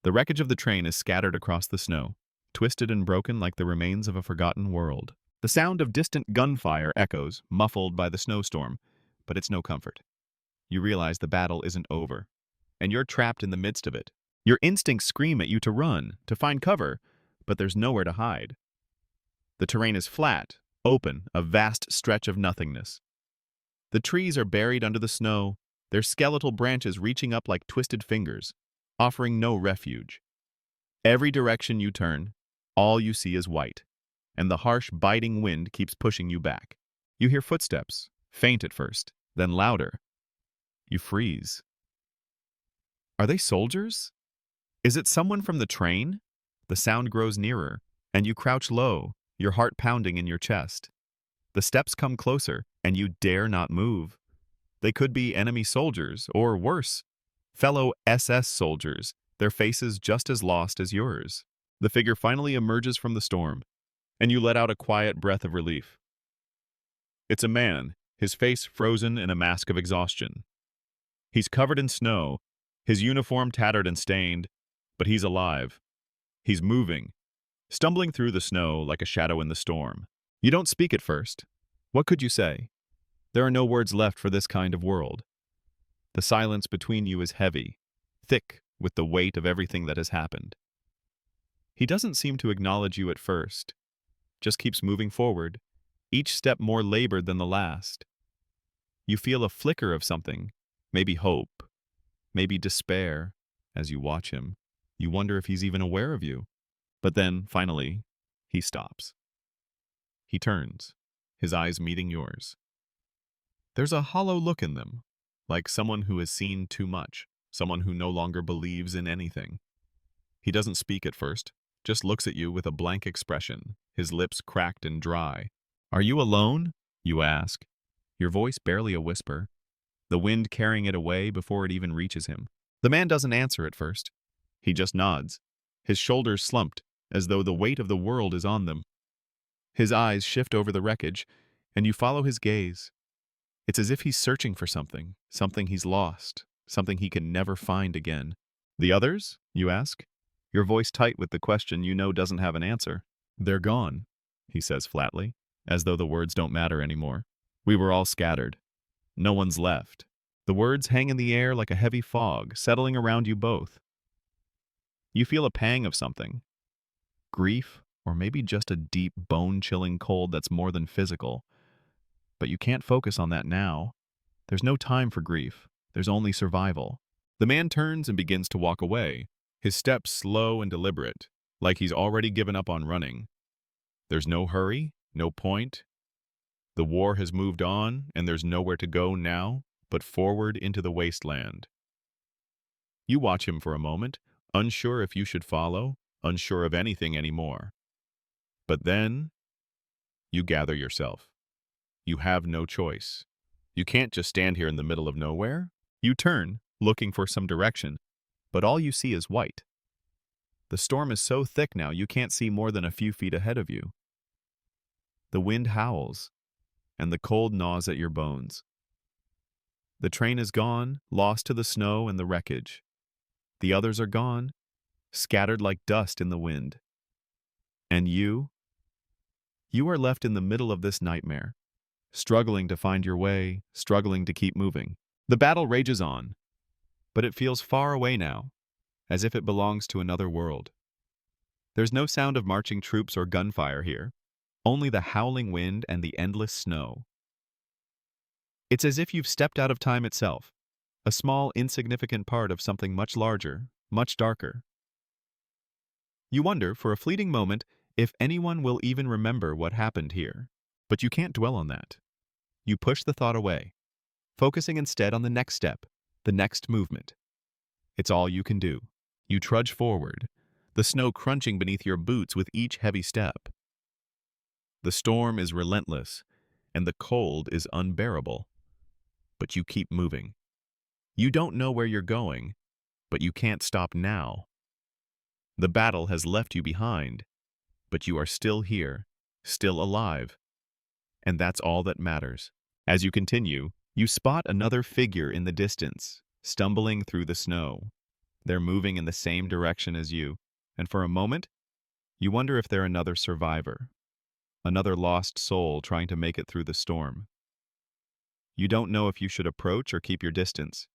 The wreckage of the train is scattered across the snow, twisted and broken like the remains of a forgotten world. The sound of distant gunfire echoes, muffled by the snowstorm, but it's no comfort. You realize the battle isn't over, and you're trapped in the midst of it. Your instincts scream at you to run, to find cover, but there's nowhere to hide. The terrain is flat, open, a vast stretch of nothingness. The trees are buried under the snow, their skeletal branches reaching up like twisted fingers, offering no refuge. Every direction you turn, all you see is white, and the harsh, biting wind keeps pushing you back. You hear footsteps, faint at first, then louder. You freeze. Are they soldiers? Is it someone from the train? The sound grows nearer, and you crouch low, your heart pounding in your chest. The steps come closer, and you dare not move. They could be enemy soldiers, or worse, fellow SS soldiers, their faces just as lost as yours. The figure finally emerges from the storm, and you let out a quiet breath of relief. It's a man, his face frozen in a mask of exhaustion. He's covered in snow, his uniform tattered and stained, but he's alive. He's moving, stumbling through the snow like a shadow in the storm. You don't speak at first. What could you say? There are no words left for this kind of world. The silence between you is heavy, thick with the weight of everything that has happened. He doesn't seem to acknowledge you at first, just keeps moving forward, each step more labored than the last. You feel a flicker of something, maybe hope, maybe despair, as you watch him. You wonder if he's even aware of you. But then, finally, he stops. He turns, his eyes meeting yours. There's a hollow look in them, like someone who has seen too much, someone who no longer believes in anything. He doesn't speak at first, just looks at you with a blank expression, his lips cracked and dry. Are you alone? You ask, your voice barely a whisper. the wind carrying it away before it even reaches him. The man doesn't answer at first. He just nods, his shoulders slumped, as though the weight of the world is on them. His eyes shift over the wreckage, and you follow his gaze. It's as if he's searching for something, something he's lost, something he can never find again. The others? You ask, your voice tight with the question you know doesn't have an answer. They're gone, he says flatly, as though the words don't matter anymore. We were all scattered. No one's left. The words hang in the air like a heavy fog, settling around you both. You feel a pang of something. Grief, or maybe just a deep, bone-chilling cold that's more than physical. But you can't focus on that now. There's no time for grief. There's only survival. The man turns and begins to walk away, his steps slow and deliberate, like he's already given up on running. There's no hurry, no point. The war has moved on, and there's nowhere to go now but forward into the wasteland. You watch him for a moment, unsure if you should follow, unsure of anything anymore. But then, you gather yourself. You have no choice. You can't just stand here in the middle of nowhere. You turn, looking for some direction, but all you see is white. The storm is so thick now you can't see more than a few feet ahead of you. The wind howls, and the cold gnaws at your bones. The train is gone, lost to the snow and the wreckage. The others are gone, scattered like dust in the wind. And you are left in the middle of this nightmare, struggling to find your way, struggling to keep moving. The battle rages on, but it feels far away now, as if it belongs to another world. There's no sound of marching troops or gunfire here, only the howling wind and the endless snow. It's as if you've stepped out of time itself, a small, insignificant part of something much larger, much darker. You wonder, for a fleeting moment, if anyone will even remember what happened here. But you can't dwell on that. You push the thought away, focusing instead on the next step, the next movement. It's all you can do. You trudge forward, the snow crunching beneath your boots with each heavy step. The storm is relentless, and the cold is unbearable. But you keep moving. You don't know where you're going, but you can't stop now. The battle has left you behind, but you are still here, still alive. And that's all that matters. As you continue, you spot another figure in the distance, stumbling through the snow. They're moving in the same direction as you, and for a moment, you wonder if they're another survivor, another lost soul trying to make it through the storm. You don't know if you should approach or keep your distance,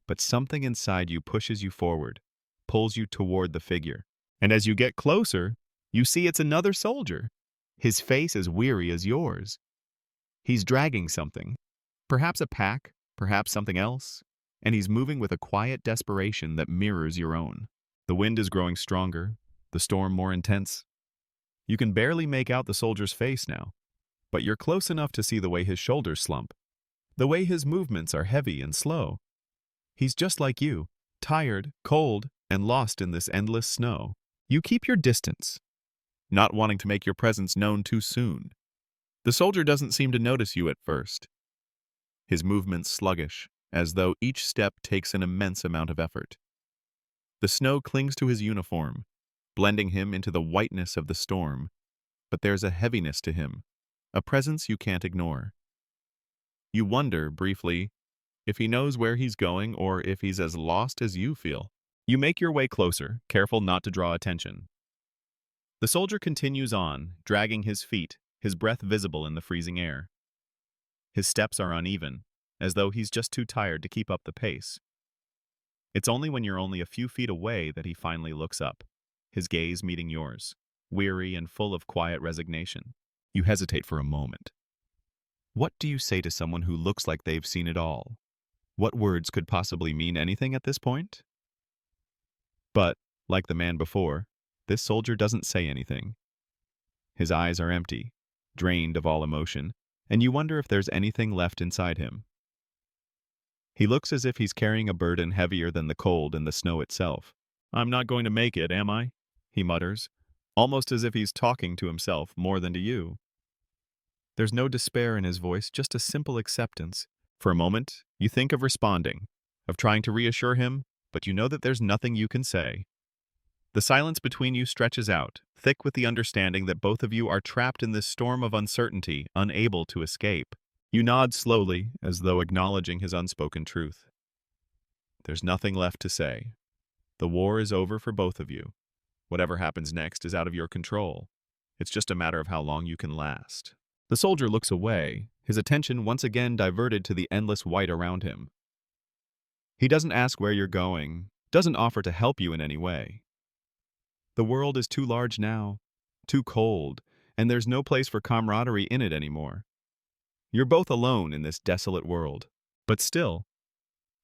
but something inside you pushes you forward, pulls you toward the figure. And as you get closer, you see it's another soldier. His face as weary as yours. He's dragging something, perhaps a pack, perhaps something else, and he's moving with a quiet desperation that mirrors your own. The wind is growing stronger, the storm more intense. You can barely make out the soldier's face now, but you're close enough to see the way his shoulders slump, the way his movements are heavy and slow. He's just like you, tired, cold, and lost in this endless snow. You keep your distance, not wanting to make your presence known too soon. The soldier doesn't seem to notice you at first. His movements sluggish, as though each step takes an immense amount of effort. The snow clings to his uniform, blending him into the whiteness of the storm, but there's a heaviness to him, a presence you can't ignore. You wonder, briefly, if he knows where he's going or if he's as lost as you feel. You make your way closer, careful not to draw attention. The soldier continues on, dragging his feet, his breath visible in the freezing air. His steps are uneven, as though he's just too tired to keep up the pace. It's only when you're only a few feet away that he finally looks up, his gaze meeting yours, weary and full of quiet resignation. You hesitate for a moment. What do you say to someone who looks like they've seen it all? What words could possibly mean anything at this point? But, like the man before, this soldier doesn't say anything. His eyes are empty, drained of all emotion, and you wonder if there's anything left inside him. He looks as if he's carrying a burden heavier than the cold and the snow itself. "I'm not going to make it, am I?" he mutters, almost as if he's talking to himself more than to you. There's no despair in his voice, just a simple acceptance, For a moment, you think of responding, of trying to reassure him, but you know that there's nothing you can say. The silence between you stretches out, thick with the understanding that both of you are trapped in this storm of uncertainty, unable to escape. You nod slowly, as though acknowledging his unspoken truth. There's nothing left to say. The war is over for both of you. Whatever happens next is out of your control. It's just a matter of how long you can last. The soldier looks away, his attention once again diverted to the endless white around him. He doesn't ask where you're going, doesn't offer to help you in any way. The world is too large now, too cold, and there's no place for camaraderie in it anymore. You're both alone in this desolate world. But still,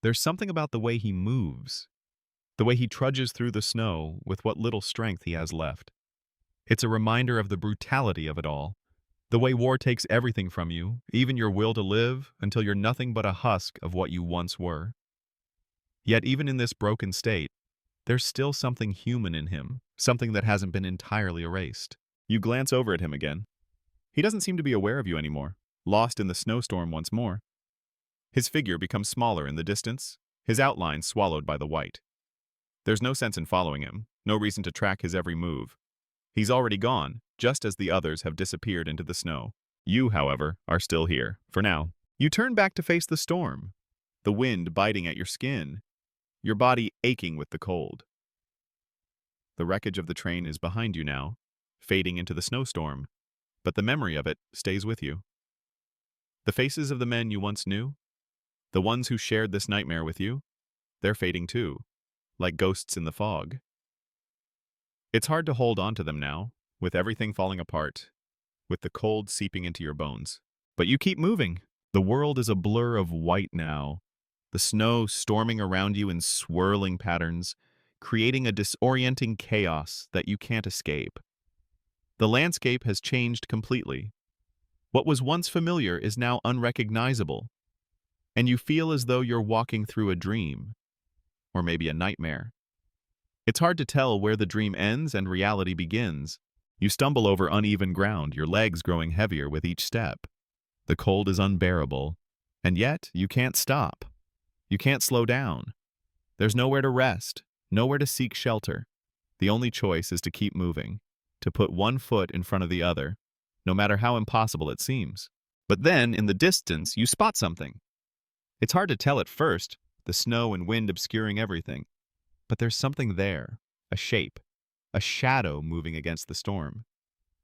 there's something about the way he moves, the way he trudges through the snow with what little strength he has left. It's a reminder of the brutality of it all, the way war takes everything from you, even your will to live, until you're nothing but a husk of what you once were. Yet even in this broken state, there's still something human in him, something that hasn't been entirely erased. You glance over at him again. He doesn't seem to be aware of you anymore, lost in the snowstorm once more. His figure becomes smaller in the distance, his outline swallowed by the white. There's no sense in following him, no reason to track his every move. He's already gone, just as the others have disappeared into the snow. You, however, are still here, for now. You turn back to face the storm, the wind biting at your skin, your body aching with the cold. The wreckage of the train is behind you now, fading into the snowstorm, but the memory of it stays with you. The faces of the men you once knew, the ones who shared this nightmare with you, they're fading too, like ghosts in the fog. It's hard to hold on to them now, with everything falling apart, with the cold seeping into your bones. But you keep moving. The world is a blur of white now, the snow storming around you in swirling patterns, creating a disorienting chaos that you can't escape. The landscape has changed completely. What was once familiar is now unrecognizable, and you feel as though you're walking through a dream, or maybe a nightmare. It's hard to tell where the dream ends and reality begins. You stumble over uneven ground, your legs growing heavier with each step. The cold is unbearable, and yet you can't stop. You can't slow down. There's nowhere to rest, nowhere to seek shelter. The only choice is to keep moving, to put one foot in front of the other, no matter how impossible it seems. But then, in the distance, you spot something. It's hard to tell at first, the snow and wind obscuring everything. But there's something there, a shape, a shadow moving against the storm.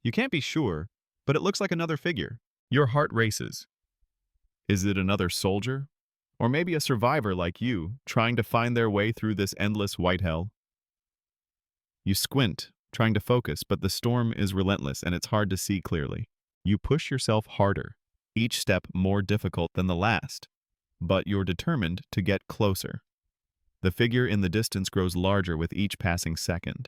You can't be sure, but it looks like another figure. Your heart races. Is it another soldier? Or maybe a survivor like you, trying to find their way through this endless white hell? You squint, trying to focus, but the storm is relentless and it's hard to see clearly. You push yourself harder, each step more difficult than the last, but you're determined to get closer. The figure in the distance grows larger with each passing second.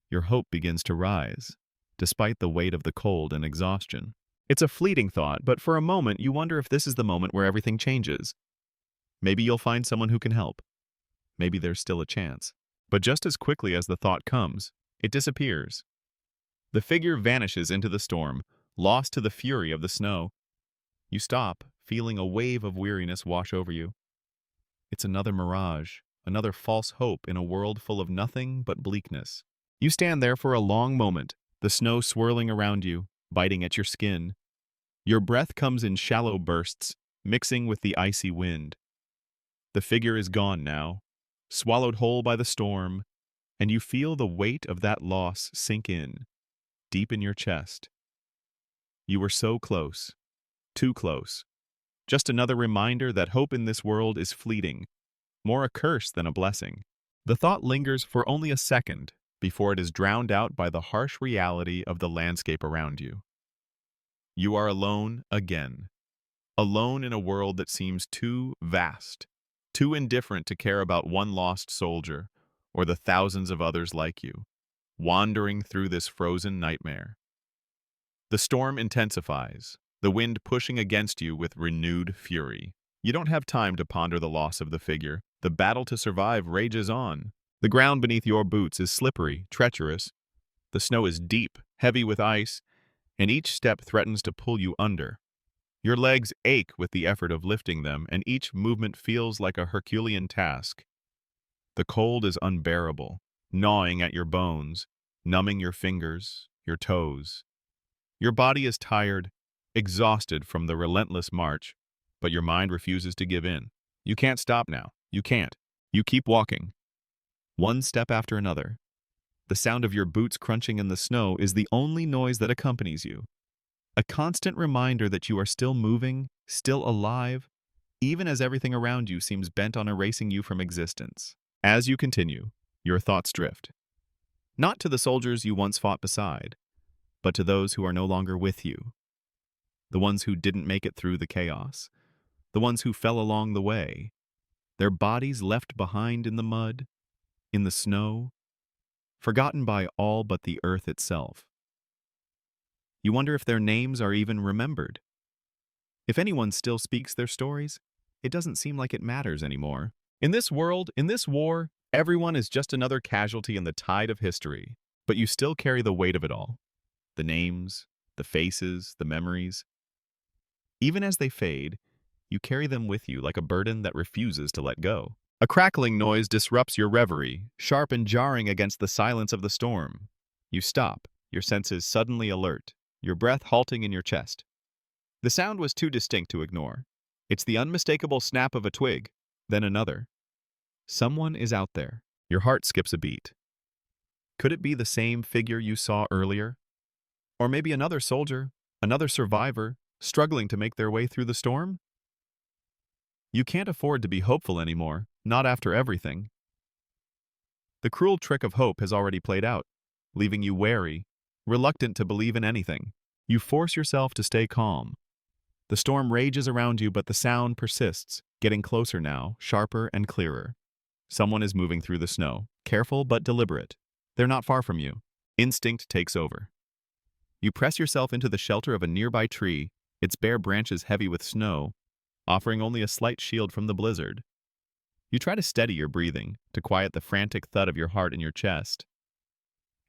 Your hope begins to rise, despite the weight of the cold and exhaustion. It's a fleeting thought, but for a moment you wonder if this is the moment where everything changes. Maybe you'll find someone who can help. Maybe there's still a chance. But just as quickly as the thought comes, it disappears. The figure vanishes into the storm, lost to the fury of the snow. You stop, feeling a wave of weariness wash over you. It's another mirage, another false hope in a world full of nothing but bleakness. You stand there for a long moment, the snow swirling around you, biting at your skin. Your breath comes in shallow bursts, mixing with the icy wind. The figure is gone now, swallowed whole by the storm, and you feel the weight of that loss sink in, deep in your chest. You were so close, too close. Just another reminder that hope in this world is fleeting, more a curse than a blessing. The thought lingers for only a second before it is drowned out by the harsh reality of the landscape around you. You are alone again, alone in a world that seems too vast, too indifferent to care about one lost soldier or the thousands of others like you, wandering through this frozen nightmare. The storm intensifies, the wind pushing against you with renewed fury. You don't have time to ponder the loss of the figure. The battle to survive rages on. The ground beneath your boots is slippery, treacherous. The snow is deep, heavy with ice, and each step threatens to pull you under. Your legs ache with the effort of lifting them, and each movement feels like a Herculean task. The cold is unbearable, gnawing at your bones, numbing your fingers, your toes. Your body is tired, exhausted from the relentless march, but your mind refuses to give in. You can't stop now. You can't. You keep walking, one step after another. The sound of your boots crunching in the snow is the only noise that accompanies you. A constant reminder that you are still moving, still alive, even as everything around you seems bent on erasing you from existence. As you continue, your thoughts drift. Not to the soldiers you once fought beside, but to those who are no longer with you. The ones who didn't make it through the chaos. The ones who fell along the way. Their bodies left behind in the mud, in the snow, forgotten by all but the earth itself. You wonder if their names are even remembered. If anyone still speaks their stories, it doesn't seem like it matters anymore. In this world, in this war, everyone is just another casualty in the tide of history, but you still carry the weight of it all. The names, the faces, the memories. Even as they fade, you carry them with you like a burden that refuses to let go. A crackling noise disrupts your reverie, sharp and jarring against the silence of the storm. You stop, your senses suddenly alert, your breath halting in your chest. The sound was too distinct to ignore. It's the unmistakable snap of a twig, then another. Someone is out there. Your heart skips a beat. Could it be the same figure you saw earlier? Or maybe another soldier, another survivor, struggling to make their way through the storm? You can't afford to be hopeful anymore, not after everything. The cruel trick of hope has already played out, leaving you wary, reluctant to believe in anything. You force yourself to stay calm. The storm rages around you, but the sound persists, getting closer now, sharper and clearer. Someone is moving through the snow, careful but deliberate. They're not far from you. Instinct takes over. You press yourself into the shelter of a nearby tree, its bare branches heavy with snow, offering only a slight shield from the blizzard. You try to steady your breathing, to quiet the frantic thud of your heart in your chest.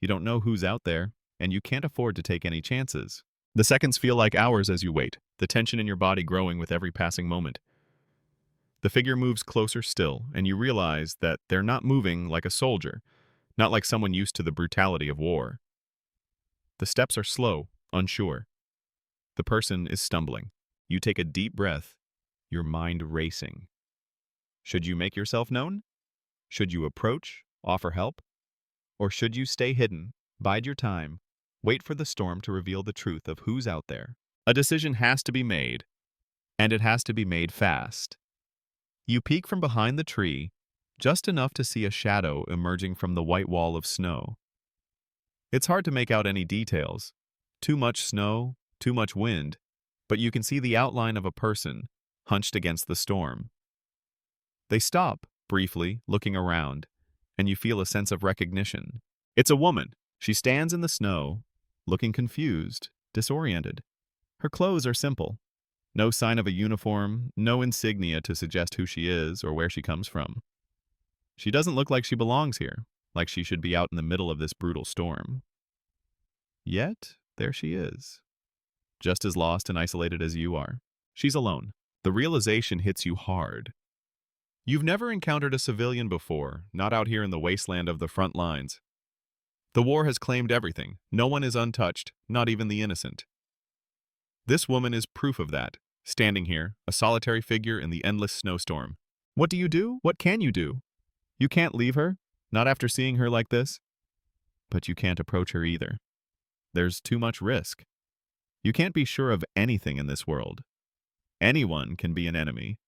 You don't know who's out there, and you can't afford to take any chances. The seconds feel like hours as you wait, the tension in your body growing with every passing moment. The figure moves closer still, and you realize that they're not moving like a soldier, not like someone used to the brutality of war. The steps are slow, unsure. The person is stumbling. You take a deep breath, your mind racing. Should you make yourself known? Should you approach, offer help? Or should you stay hidden, bide your time, wait for the storm to reveal the truth of who's out there? A decision has to be made, and it has to be made fast. You peek from behind the tree, just enough to see a shadow emerging from the white wall of snow. It's hard to make out any details. Too much snow, too much wind, but you can see the outline of a person, hunched against the storm. They stop, briefly, looking around, and you feel a sense of recognition. It's a woman. She stands in the snow, looking confused, disoriented. Her clothes are simple. No sign of a uniform, no insignia to suggest who she is or where she comes from. She doesn't look like she belongs here, like she should be out in the middle of this brutal storm. Yet, there she is, just as lost and isolated as you are. She's alone. The realization hits you hard. You've never encountered a civilian before, not out here in the wasteland of the front lines. The war has claimed everything. No one is untouched, not even the innocent. This woman is proof of that, standing here, a solitary figure in the endless snowstorm. What do you do? What can you do? You can't leave her, not after seeing her like this. But you can't approach her either. There's too much risk. You can't be sure of anything in this world. Anyone can be an enemy.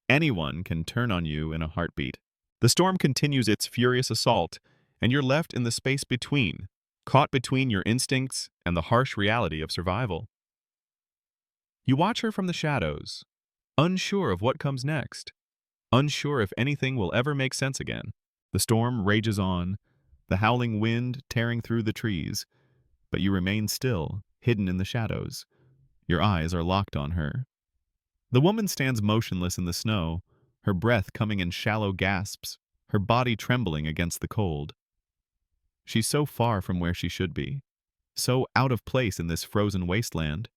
Anyone can turn on you in a heartbeat. The storm continues its furious assault, and you're left in the space between, caught between your instincts and the harsh reality of survival. You watch her from the shadows, unsure of what comes next, unsure if anything will ever make sense again. The storm rages on, the howling wind tearing through the trees, but you remain still, hidden in the shadows. Your eyes are locked on her. The woman stands motionless in the snow, her breath coming in shallow gasps, her body trembling against the cold. She's so far from where she should be, so out of place in this frozen wasteland.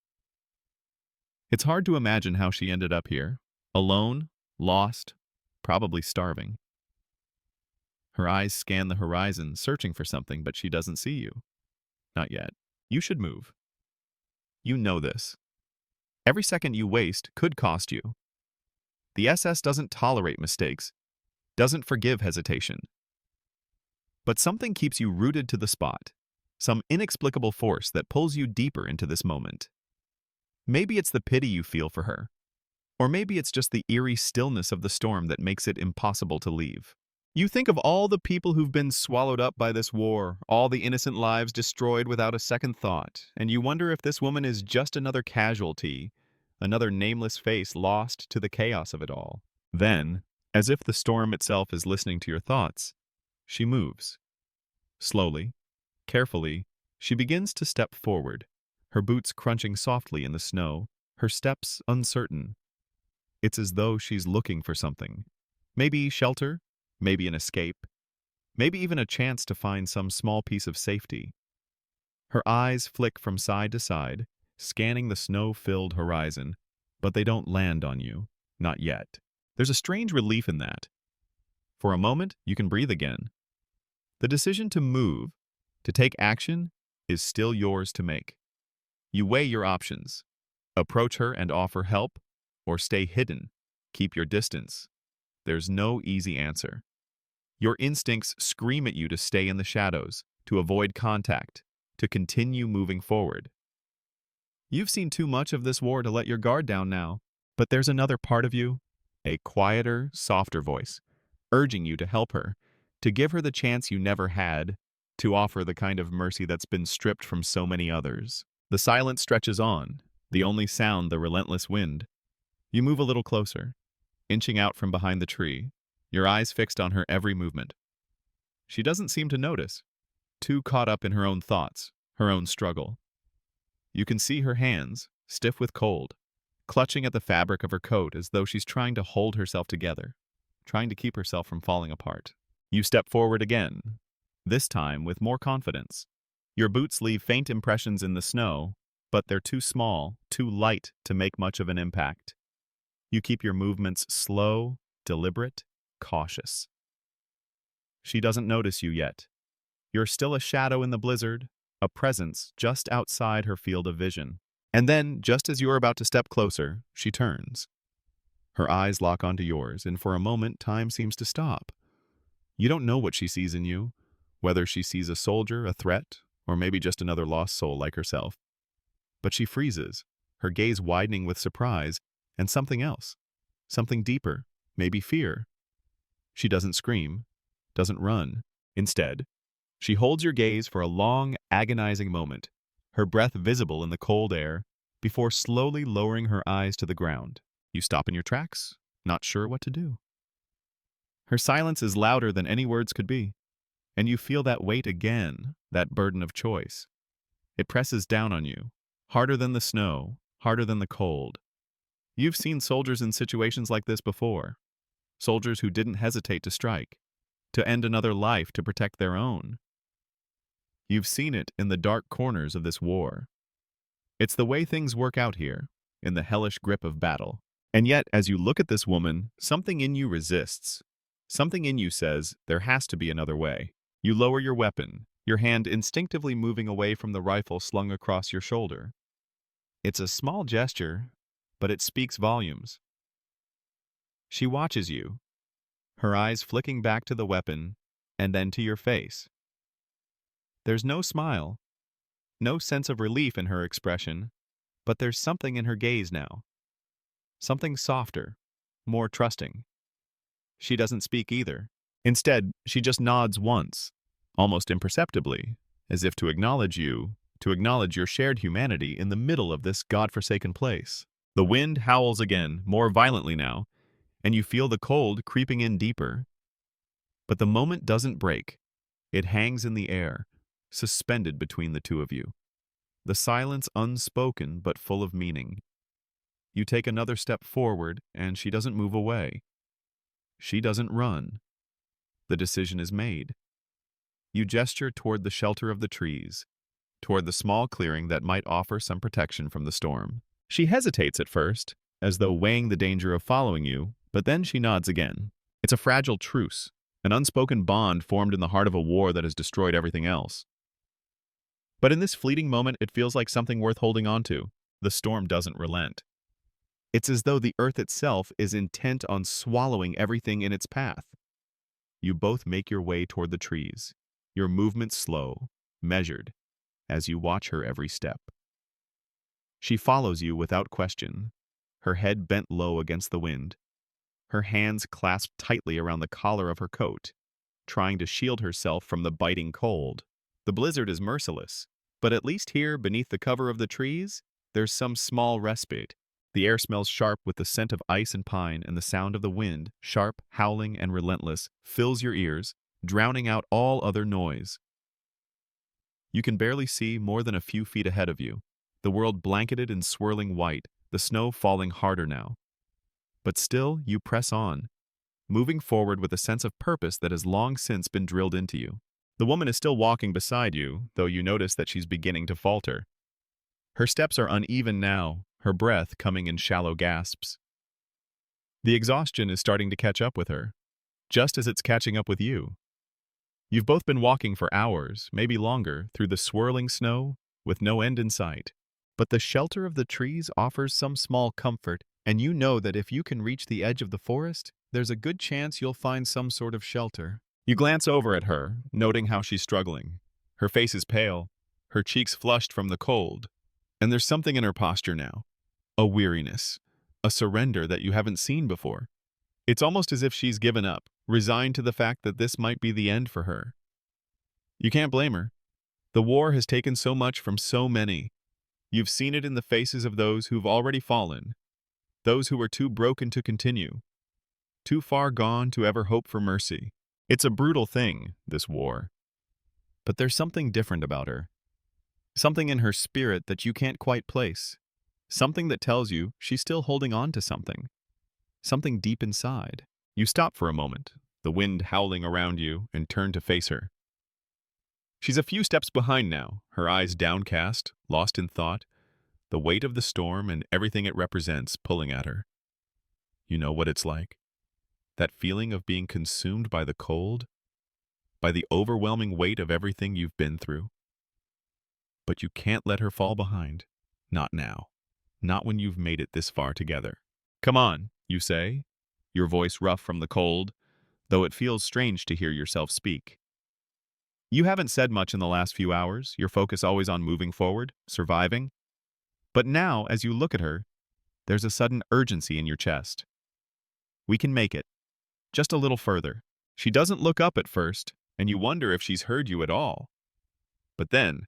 It's hard to imagine how she ended up here. Alone, lost, probably starving. Her eyes scan the horizon, searching for something, but she doesn't see you. Not yet. You should move. You know this. Every second you waste could cost you. The SS doesn't tolerate mistakes, doesn't forgive hesitation. But something keeps you rooted to the spot, some inexplicable force that pulls you deeper into this moment. Maybe it's the pity you feel for her, or maybe it's just the eerie stillness of the storm that makes it impossible to leave. You think of all the people who've been swallowed up by this war, all the innocent lives destroyed without a second thought, and you wonder if this woman is just another casualty, another nameless face lost to the chaos of it all. Then, as if the storm itself is listening to your thoughts, she moves. Slowly, carefully, she begins to step forward, her boots crunching softly in the snow, her steps uncertain. It's as though she's looking for something. Maybe shelter, maybe an escape, maybe even a chance to find some small piece of safety. Her eyes flick from side to side, scanning the snow-filled horizon, but they don't land on you. Not yet. There's a strange relief in that. For a moment, you can breathe again. The decision to move, to take action, is still yours to make. You weigh your options. Approach her and offer help, or stay hidden, keep your distance. There's no easy answer. Your instincts scream at you to stay in the shadows, to avoid contact, to continue moving forward. You've seen too much of this war to let your guard down now, but there's another part of you, a quieter, softer voice, urging you to help her, to give her the chance you never had, to offer the kind of mercy that's been stripped from so many others. The silence stretches on, the only sound the relentless wind. You move a little closer, inching out from behind the tree, your eyes fixed on her every movement. She doesn't seem to notice, too caught up in her own thoughts, her own struggle. You can see her hands, stiff with cold, clutching at the fabric of her coat as though she's trying to hold herself together, trying to keep herself from falling apart. You step forward again, this time with more confidence. Your boots leave faint impressions in the snow, but they're too small, too light to make much of an impact. You keep your movements slow, deliberate, cautious. She doesn't notice you yet. You're still a shadow in the blizzard, a presence just outside her field of vision. And then, just as you're about to step closer, she turns. Her eyes lock onto yours, and for a moment, time seems to stop. You don't know what she sees in you, whether she sees a soldier, a threat, or maybe just another lost soul like herself. But she freezes, her gaze widening with surprise, and something else, something deeper, maybe fear. She doesn't scream, doesn't run. Instead, she holds your gaze for a long, agonizing moment, her breath visible in the cold air, before slowly lowering her eyes to the ground. You stop in your tracks, not sure what to do. Her silence is louder than any words could be, and you feel that weight again, that burden of choice. It presses down on you, harder than the snow, harder than the cold. You've seen soldiers in situations like this before, soldiers who didn't hesitate to strike, to end another life to protect their own. You've seen it in the dark corners of this war. It's the way things work out here, in the hellish grip of battle. And yet, as you look at this woman, something in you resists. Something in you says, there has to be another way. You lower your weapon, your hand instinctively moving away from the rifle slung across your shoulder. It's a small gesture, but it speaks volumes. She watches you, her eyes flicking back to the weapon, and then to your face. There's no smile, no sense of relief in her expression, but there's something in her gaze now. Something softer, more trusting. She doesn't speak either. Instead, she just nods once, almost imperceptibly, as if to acknowledge you, to acknowledge your shared humanity in the middle of this godforsaken place. The wind howls again, more violently now, and you feel the cold creeping in deeper. But the moment doesn't break. It hangs in the air, suspended between the two of you. The silence unspoken but full of meaning. You take another step forward, and she doesn't move away. She doesn't run. The decision is made. You gesture toward the shelter of the trees, toward the small clearing that might offer some protection from the storm. She hesitates at first, as though weighing the danger of following you, but then she nods again. It's a fragile truce, an unspoken bond formed in the heart of a war that has destroyed everything else. But in this fleeting moment, it feels like something worth holding on to. The storm doesn't relent. It's as though the earth itself is intent on swallowing everything in its path. You both make your way toward the trees, your movements slow, measured, as you watch her every step. She follows you without question, her head bent low against the wind, her hands clasped tightly around the collar of her coat, trying to shield herself from the biting cold. The blizzard is merciless, but at least here, beneath the cover of the trees, there's some small respite. The air smells sharp with the scent of ice and pine, and the sound of the wind, sharp, howling, and relentless, fills your ears, drowning out all other noise. You can barely see more than a few feet ahead of you, the world blanketed in swirling white, the snow falling harder now. But still, you press on, moving forward with a sense of purpose that has long since been drilled into you. The woman is still walking beside you, though you notice that she's beginning to falter. Her steps are uneven now, her breath coming in shallow gasps. The exhaustion is starting to catch up with her, just as it's catching up with you. You've both been walking for hours, maybe longer, through the swirling snow, with no end in sight. But the shelter of the trees offers some small comfort, and you know that if you can reach the edge of the forest, there's a good chance you'll find some sort of shelter. You glance over at her, noting how she's struggling. Her face is pale, her cheeks flushed from the cold, and there's something in her posture now. A weariness, a surrender that you haven't seen before. It's almost as if she's given up, resigned to the fact that this might be the end for her. You can't blame her. The war has taken so much from so many. You've seen it in the faces of those who've already fallen, those who were too broken to continue, too far gone to ever hope for mercy. It's a brutal thing, this war. But there's something different about her. Something in her spirit that you can't quite place. Something that tells you she's still holding on to something. Something deep inside. You stop for a moment, the wind howling around you, and turn to face her. She's a few steps behind now, her eyes downcast, lost in thought, the weight of the storm and everything it represents pulling at her. You know what it's like. That feeling of being consumed by the cold, by the overwhelming weight of everything you've been through. But you can't let her fall behind. Not now. Not when you've made it this far together. Come on, you say, your voice rough from the cold, though it feels strange to hear yourself speak. You haven't said much in the last few hours, your focus always on moving forward, surviving. But now, as you look at her, there's a sudden urgency in your chest. We can make it. Just a little further. She doesn't look up at first, and you wonder if she's heard you at all. But then,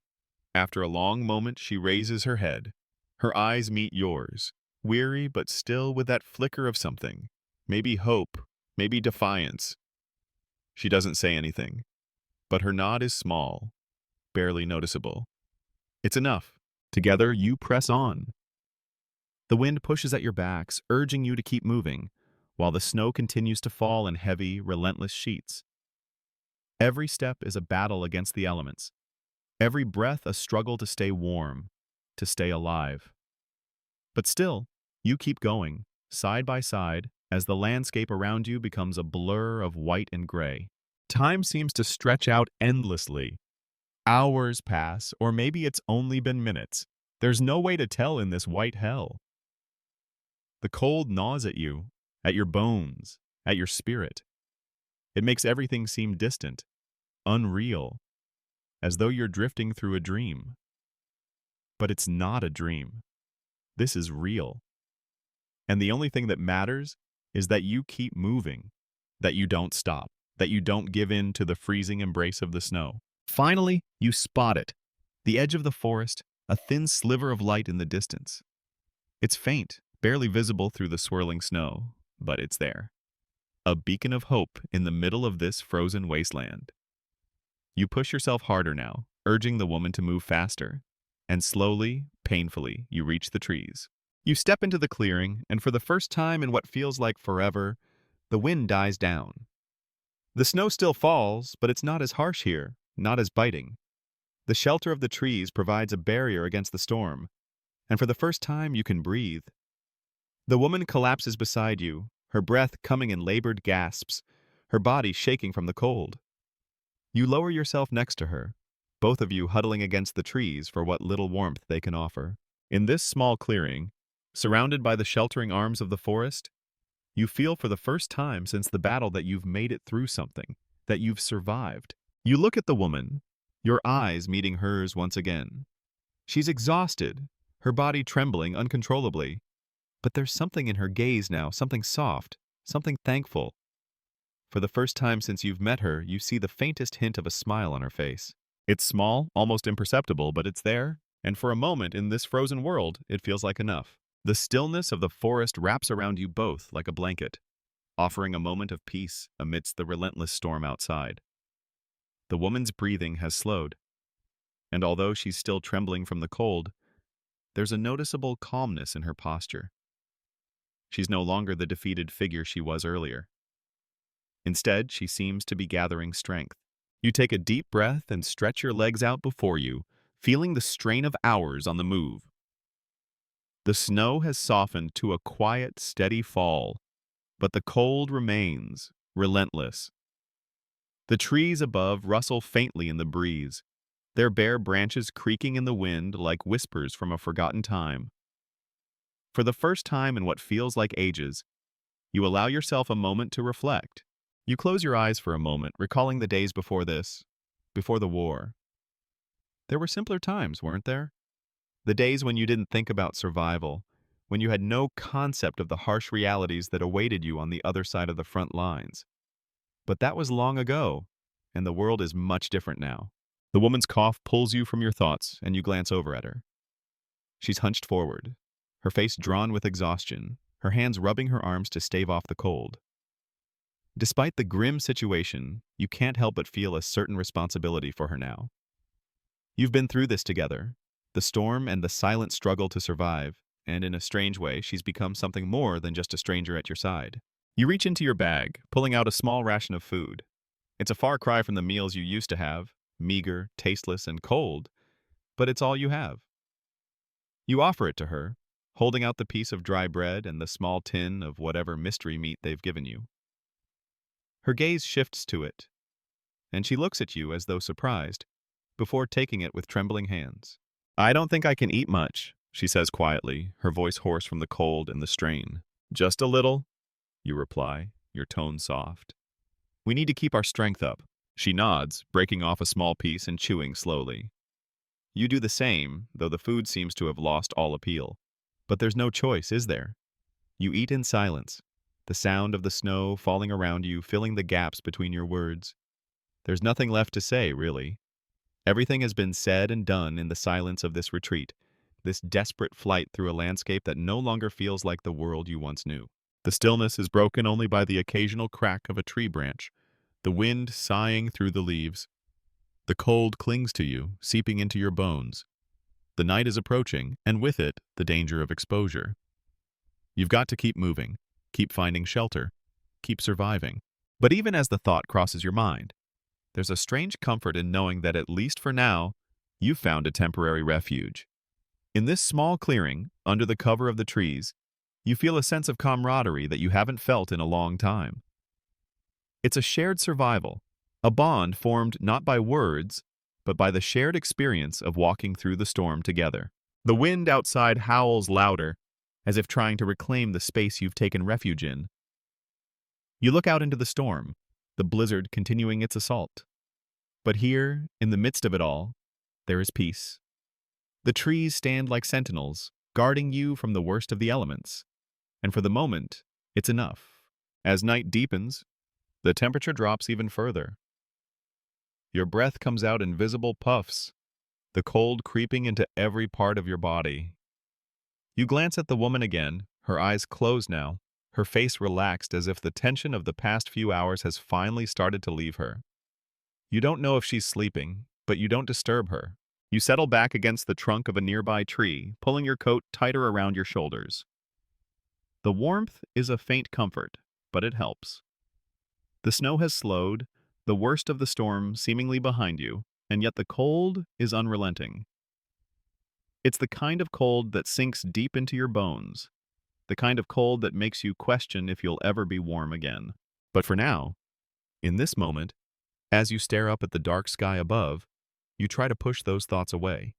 after a long moment, she raises her head. Her eyes meet yours, weary but still with that flicker of something. Maybe hope, maybe defiance. She doesn't say anything, but her nod is small, barely noticeable. It's enough. Together, you press on. The wind pushes at your backs, urging you to keep moving, while the snow continues to fall in heavy, relentless sheets. Every step is a battle against the elements. Every breath a struggle to stay warm, to stay alive. But still, you keep going, side by side, as the landscape around you becomes a blur of white and gray. Time seems to stretch out endlessly. Hours pass, or maybe it's only been minutes. There's no way to tell in this white hell. The cold gnaws at you, at your bones, at your spirit. It makes everything seem distant, unreal, as though you're drifting through a dream. But it's not a dream. This is real. And the only thing that matters is that you keep moving, that you don't stop, that you don't give in to the freezing embrace of the snow. Finally, you spot it. The edge of the forest, a thin sliver of light in the distance. It's faint, barely visible through the swirling snow, but it's there. A beacon of hope in the middle of this frozen wasteland. You push yourself harder now, urging the woman to move faster. And slowly, painfully, you reach the trees. You step into the clearing, and for the first time in what feels like forever, the wind dies down. The snow still falls, but it's not as harsh here, not as biting. The shelter of the trees provides a barrier against the storm, and for the first time you can breathe. The woman collapses beside you, her breath coming in labored gasps, her body shaking from the cold. You lower yourself next to her, both of you huddling against the trees for what little warmth they can offer. In this small clearing, surrounded by the sheltering arms of the forest, you feel for the first time since the battle that you've made it through something, that you've survived. You look at the woman, your eyes meeting hers once again. She's exhausted, her body trembling uncontrollably, but there's something in her gaze now, something soft, something thankful. For the first time since you've met her, you see the faintest hint of a smile on her face. It's small, almost imperceptible, but it's there, and for a moment in this frozen world, it feels like enough. The stillness of the forest wraps around you both like a blanket, offering a moment of peace amidst the relentless storm outside. The woman's breathing has slowed, and although she's still trembling from the cold, there's a noticeable calmness in her posture. She's no longer the defeated figure she was earlier. Instead, she seems to be gathering strength. You take a deep breath and stretch your legs out before you, feeling the strain of hours on the move. The snow has softened to a quiet, steady fall, but the cold remains, relentless. The trees above rustle faintly in the breeze, their bare branches creaking in the wind like whispers from a forgotten time. For the first time in what feels like ages, you allow yourself a moment to reflect. You close your eyes for a moment, recalling the days before this, before the war. There were simpler times, weren't there? The days when you didn't think about survival, when you had no concept of the harsh realities that awaited you on the other side of the front lines. But that was long ago, and the world is much different now. The woman's cough pulls you from your thoughts, and you glance over at her. She's hunched forward, her face drawn with exhaustion, her hands rubbing her arms to stave off the cold. Despite the grim situation, you can't help but feel a certain responsibility for her now. You've been through this together, the storm and the silent struggle to survive, and in a strange way, she's become something more than just a stranger at your side. You reach into your bag, pulling out a small ration of food. It's a far cry from the meals you used to have, meager, tasteless, and cold, but it's all you have. You offer it to her, holding out the piece of dry bread and the small tin of whatever mystery meat they've given you. Her gaze shifts to it, and she looks at you as though surprised, before taking it with trembling hands. "I don't think I can eat much," she says quietly, her voice hoarse from the cold and the strain. "Just a little," you reply, your tone soft. "We need to keep our strength up." She nods, breaking off a small piece and chewing slowly. You do the same, though the food seems to have lost all appeal. But there's no choice, is there? You eat in silence, the sound of the snow falling around you filling the gaps between your words. There's nothing left to say, really. Everything has been said and done in the silence of this retreat, this desperate flight through a landscape that no longer feels like the world you once knew. The stillness is broken only by the occasional crack of a tree branch, the wind sighing through the leaves. The cold clings to you, seeping into your bones. The night is approaching, and with it, the danger of exposure. You've got to keep moving, keep finding shelter, keep surviving. But even as the thought crosses your mind, there's a strange comfort in knowing that at least for now, you've found a temporary refuge. In this small clearing, under the cover of the trees, you feel a sense of camaraderie that you haven't felt in a long time. It's a shared survival, a bond formed not by words, but by the shared experience of walking through the storm together. The wind outside howls louder, as if trying to reclaim the space you've taken refuge in. You look out into the storm, the blizzard continuing its assault. But here, in the midst of it all, there is peace. The trees stand like sentinels, guarding you from the worst of the elements. And for the moment, it's enough. As night deepens, the temperature drops even further. Your breath comes out in visible puffs, the cold creeping into every part of your body. You glance at the woman again, her eyes closed now, her face relaxed as if the tension of the past few hours has finally started to leave her. You don't know if she's sleeping, but you don't disturb her. You settle back against the trunk of a nearby tree, pulling your coat tighter around your shoulders. The warmth is a faint comfort, but it helps. The snow has slowed, the worst of the storm seemingly behind you, and yet the cold is unrelenting. It's the kind of cold that sinks deep into your bones, the kind of cold that makes you question if you'll ever be warm again. But for now, in this moment, as you stare up at the dark sky above, you try to push those thoughts away.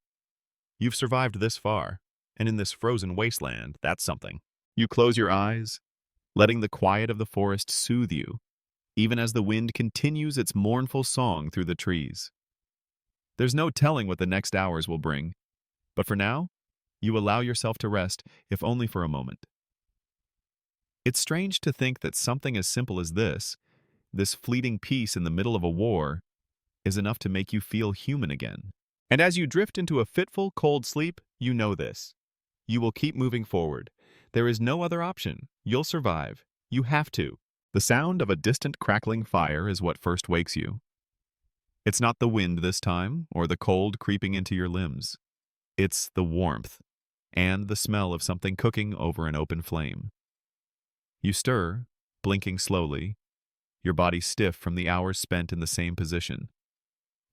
You've survived this far, and in this frozen wasteland, that's something. You close your eyes, letting the quiet of the forest soothe you, even as the wind continues its mournful song through the trees. There's no telling what the next hours will bring, but for now, you allow yourself to rest, if only for a moment. It's strange to think that something as simple as this fleeting peace in the middle of a war, is enough to make you feel human again. And as you drift into a fitful, cold sleep, you know this. You will keep moving forward. There is no other option. You'll survive. You have to. The sound of a distant crackling fire is what first wakes you. It's not the wind this time, or the cold creeping into your limbs. It's the warmth, and the smell of something cooking over an open flame. You stir, blinking slowly, your body stiff from the hours spent in the same position.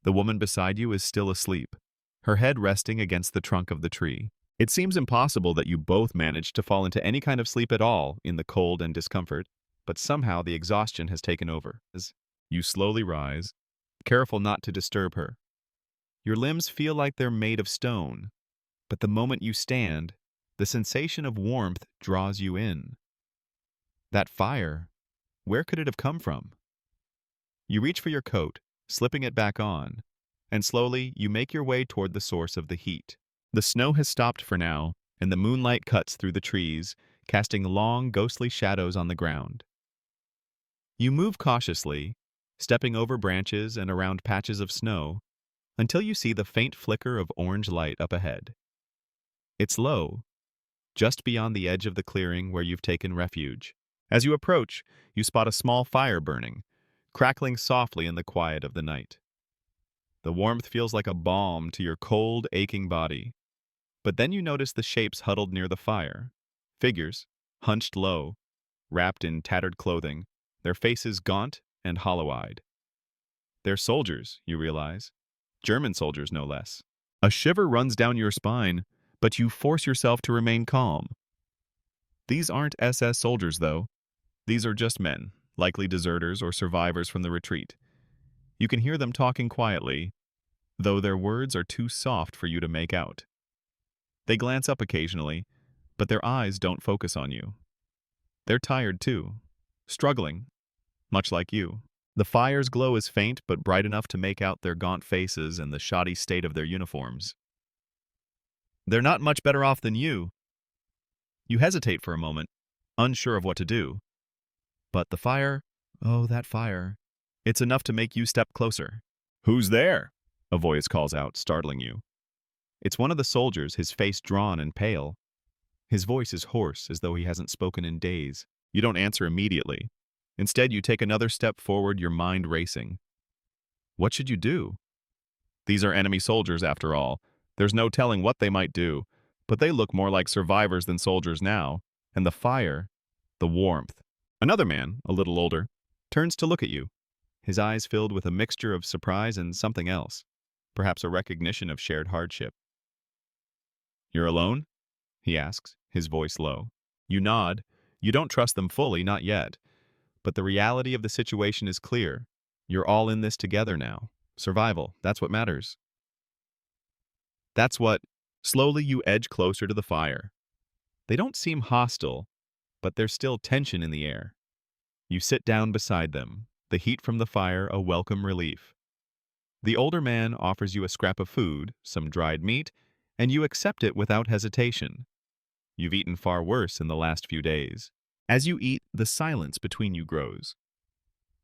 The woman beside you is still asleep, her head resting against the trunk of the tree. It seems impossible that you both managed to fall into any kind of sleep at all in the cold and discomfort, but somehow the exhaustion has taken over. As you slowly rise, careful not to disturb her. Your limbs feel like they're made of stone, but the moment you stand, the sensation of warmth draws you in. That fire, where could it have come from? You reach for your coat, slipping it back on, and slowly you make your way toward the source of the heat. The snow has stopped for now, and the moonlight cuts through the trees, casting long, ghostly shadows on the ground. You move cautiously, stepping over branches and around patches of snow, until you see the faint flicker of orange light up ahead. It's low, just beyond the edge of the clearing where you've taken refuge. As you approach, you spot a small fire burning, crackling softly in the quiet of the night. The warmth feels like a balm to your cold, aching body. But then you notice the shapes huddled near the fire. Figures, hunched low, wrapped in tattered clothing, their faces gaunt and hollow-eyed. They're soldiers, you realize. German soldiers, no less. A shiver runs down your spine, but you force yourself to remain calm. These aren't SS soldiers, though. These are just men, likely deserters or survivors from the retreat. You can hear them talking quietly, though their words are too soft for you to make out. They glance up occasionally, but their eyes don't focus on you. They're tired too, struggling, much like you. The fire's glow is faint but bright enough to make out their gaunt faces and the shoddy state of their uniforms. They're not much better off than you. You hesitate for a moment, unsure of what to do. But the fire, oh, that fire, it's enough to make you step closer. "Who's there?" a voice calls out, startling you. It's one of the soldiers, his face drawn and pale. His voice is hoarse, as though he hasn't spoken in days. You don't answer immediately. Instead, you take another step forward, your mind racing. What should you do? These are enemy soldiers, after all. There's no telling what they might do, but they look more like survivors than soldiers now. And the fire, the warmth. Another man, a little older, turns to look at you, his eyes filled with a mixture of surprise and something else, perhaps a recognition of shared hardship. "You're alone?" he asks, his voice low. You nod. You don't trust them fully, not yet. But the reality of the situation is clear. You're all in this together now. Survival, that's what matters. Slowly you edge closer to the fire. They don't seem hostile, but there's still tension in the air. You sit down beside them, the heat from the fire a welcome relief. The older man offers you a scrap of food, some dried meat, and you accept it without hesitation. You've eaten far worse in the last few days. As you eat, the silence between you grows.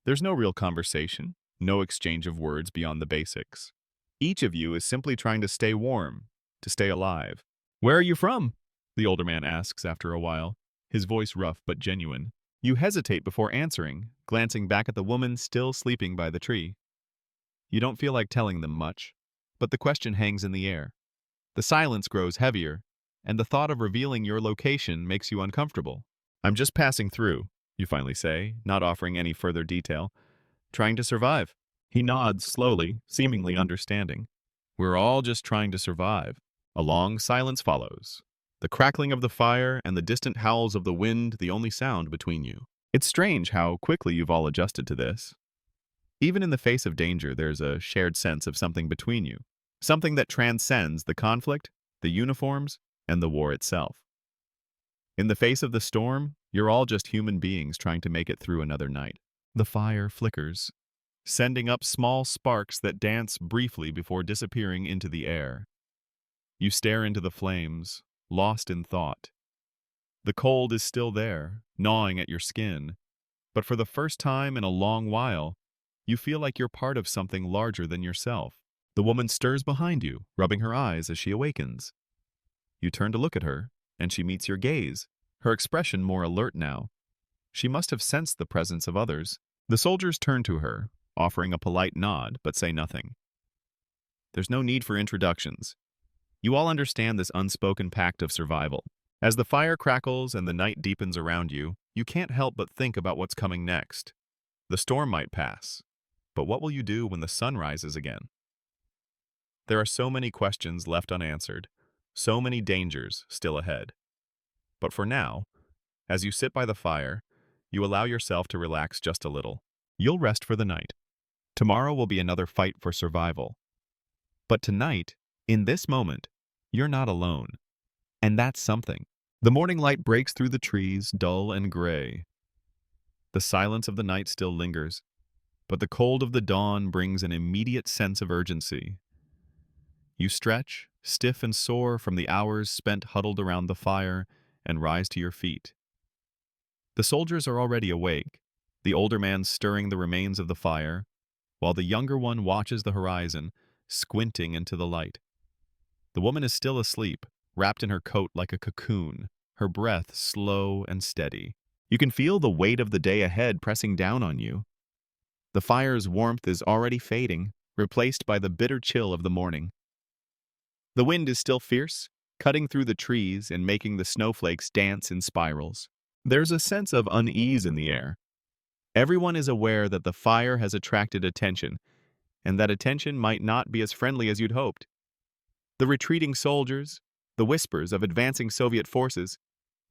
There's no real conversation, no exchange of words beyond the basics. Each of you is simply trying to stay warm, to stay alive. "Where are you from?" the older man asks after a while, his voice rough but genuine. You hesitate before answering, glancing back at the woman still sleeping by the tree. You don't feel like telling them much, but the question hangs in the air. The silence grows heavier, and the thought of revealing your location makes you uncomfortable. "I'm just passing through," you finally say, not offering any further detail. "Trying to survive." He nods slowly, seemingly understanding. "We're all just trying to survive." A long silence follows. The crackling of the fire and the distant howls of the wind the only sound between you. It's strange how quickly you've all adjusted to this. Even in the face of danger, there's a shared sense of something between you. Something that transcends the conflict, the uniforms, and the war itself. In the face of the storm, you're all just human beings trying to make it through another night. The fire flickers, sending up small sparks that dance briefly before disappearing into the air. You stare into the flames, lost in thought. The cold is still there, gnawing at your skin, but for the first time in a long while, you feel like you're part of something larger than yourself. The woman stirs behind you, rubbing her eyes as she awakens. You turn to look at her, and she meets your gaze, her expression more alert now. She must have sensed the presence of others. The soldiers turn to her, offering a polite nod, but say nothing. There's no need for introductions. You all understand this unspoken pact of survival. As the fire crackles and the night deepens around you, you can't help but think about what's coming next. The storm might pass, but what will you do when the sun rises again? There are so many questions left unanswered, so many dangers still ahead. But for now, as you sit by the fire, you allow yourself to relax just a little. You'll rest for the night. Tomorrow will be another fight for survival. But tonight, in this moment, you're not alone. And that's something. The morning light breaks through the trees, dull and gray. The silence of the night still lingers, but the cold of the dawn brings an immediate sense of urgency. You stretch, stiff and sore from the hours spent huddled around the fire, and rise to your feet. The soldiers are already awake, the older man stirring the remains of the fire, while the younger one watches the horizon, squinting into the light. The woman is still asleep, wrapped in her coat like a cocoon, her breath slow and steady. You can feel the weight of the day ahead pressing down on you. The fire's warmth is already fading, replaced by the bitter chill of the morning. The wind is still fierce, cutting through the trees and making the snowflakes dance in spirals. There's a sense of unease in the air. Everyone is aware that the fire has attracted attention, and that attention might not be as friendly as you'd hoped. The retreating soldiers, the whispers of advancing Soviet forces,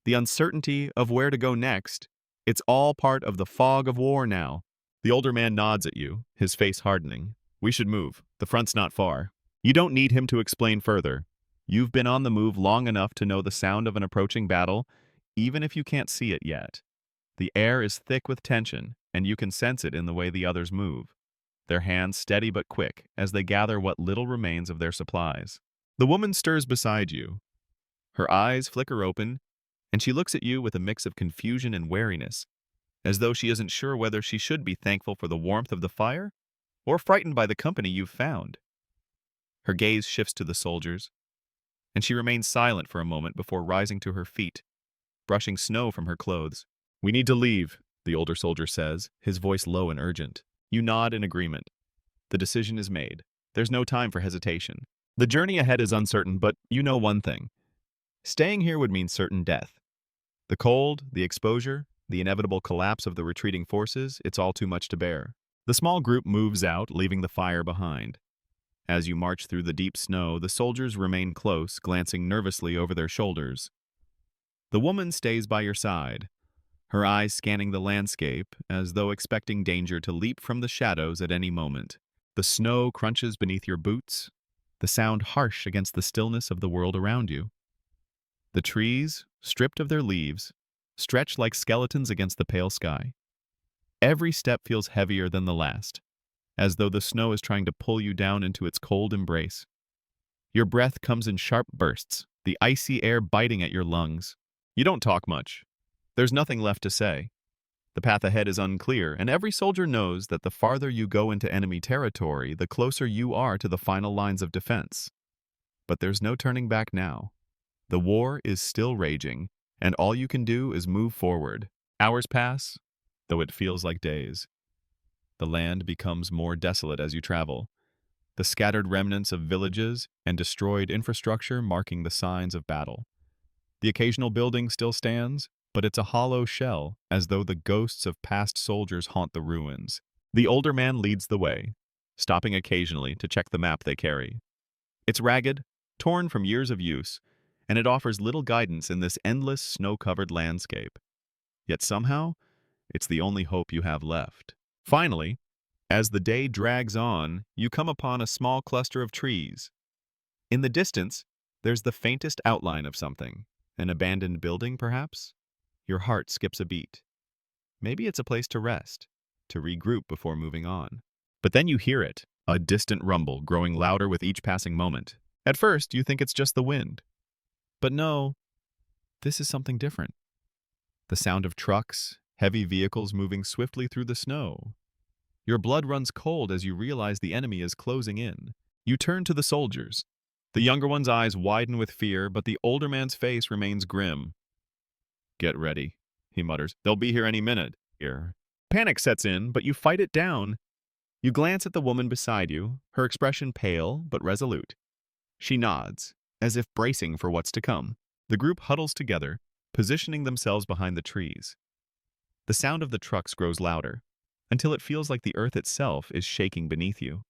the uncertainty of where to go next, it's all part of the fog of war now. The older man nods at you, his face hardening. We should move. The front's not far. You don't need him to explain further. You've been on the move long enough to know the sound of an approaching battle, even if you can't see it yet. The air is thick with tension, and you can sense it in the way the others move, their hands steady but quick as they gather what little remains of their supplies. The woman stirs beside you. Her eyes flicker open, and she looks at you with a mix of confusion and wariness, as though she isn't sure whether she should be thankful for the warmth of the fire or frightened by the company you've found. Her gaze shifts to the soldiers, and she remains silent for a moment before rising to her feet, brushing snow from her clothes. We need to leave, the older soldier says, his voice low and urgent. You nod in agreement. The decision is made. There's no time for hesitation. The journey ahead is uncertain, but you know one thing. Staying here would mean certain death. The cold, the exposure, the inevitable collapse of the retreating forces, it's all too much to bear. The small group moves out, leaving the fire behind. As you march through the deep snow, the soldiers remain close, glancing nervously over their shoulders. The woman stays by your side, her eyes scanning the landscape as though expecting danger to leap from the shadows at any moment. The snow crunches beneath your boots, the sound harsh against the stillness of the world around you. The trees, stripped of their leaves, stretch like skeletons against the pale sky. Every step feels heavier than the last, as though the snow is trying to pull you down into its cold embrace. Your breath comes in sharp bursts, the icy air biting at your lungs. You don't talk much. There's nothing left to say. The path ahead is unclear, and every soldier knows that the farther you go into enemy territory, the closer you are to the final lines of defense. But there's no turning back now. The war is still raging, and all you can do is move forward. Hours pass, though it feels like days. The land becomes more desolate as you travel, the scattered remnants of villages and destroyed infrastructure marking the signs of battle. The occasional building still stands, but it's a hollow shell, as though the ghosts of past soldiers haunt the ruins. The older man leads the way, stopping occasionally to check the map they carry. It's ragged, torn from years of use, and it offers little guidance in this endless snow-covered landscape. Yet somehow, it's the only hope you have left. Finally, as the day drags on, you come upon a small cluster of trees. In the distance, there's the faintest outline of something. An abandoned building, perhaps? Your heart skips a beat. Maybe it's a place to rest, to regroup before moving on. But then you hear it, a distant rumble growing louder with each passing moment. At first, you think it's just the wind. But no, this is something different. The sound of trucks, heavy vehicles moving swiftly through the snow. Your blood runs cold as you realize the enemy is closing in. You turn to the soldiers. The younger one's eyes widen with fear, but the older man's face remains grim. "Get ready," he mutters. "They'll be here any minute." Here. Panic sets in, but you fight it down. You glance at the woman beside you, her expression pale but resolute. She nods, as if bracing for what's to come. The group huddles together, positioning themselves behind the trees. The sound of the trucks grows louder, until it feels like the earth itself is shaking beneath you.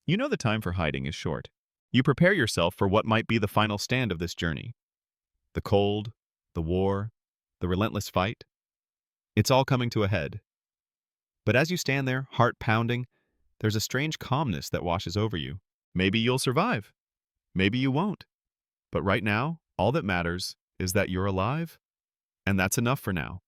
You know the time for hiding is short. You prepare yourself for what might be the final stand of this journey. The cold, the war, the relentless fight. It's all coming to a head. But as you stand there, heart pounding, there's a strange calmness that washes over you. Maybe you'll survive. Maybe you won't. But right now, all that matters is that you're alive, and that's enough for now.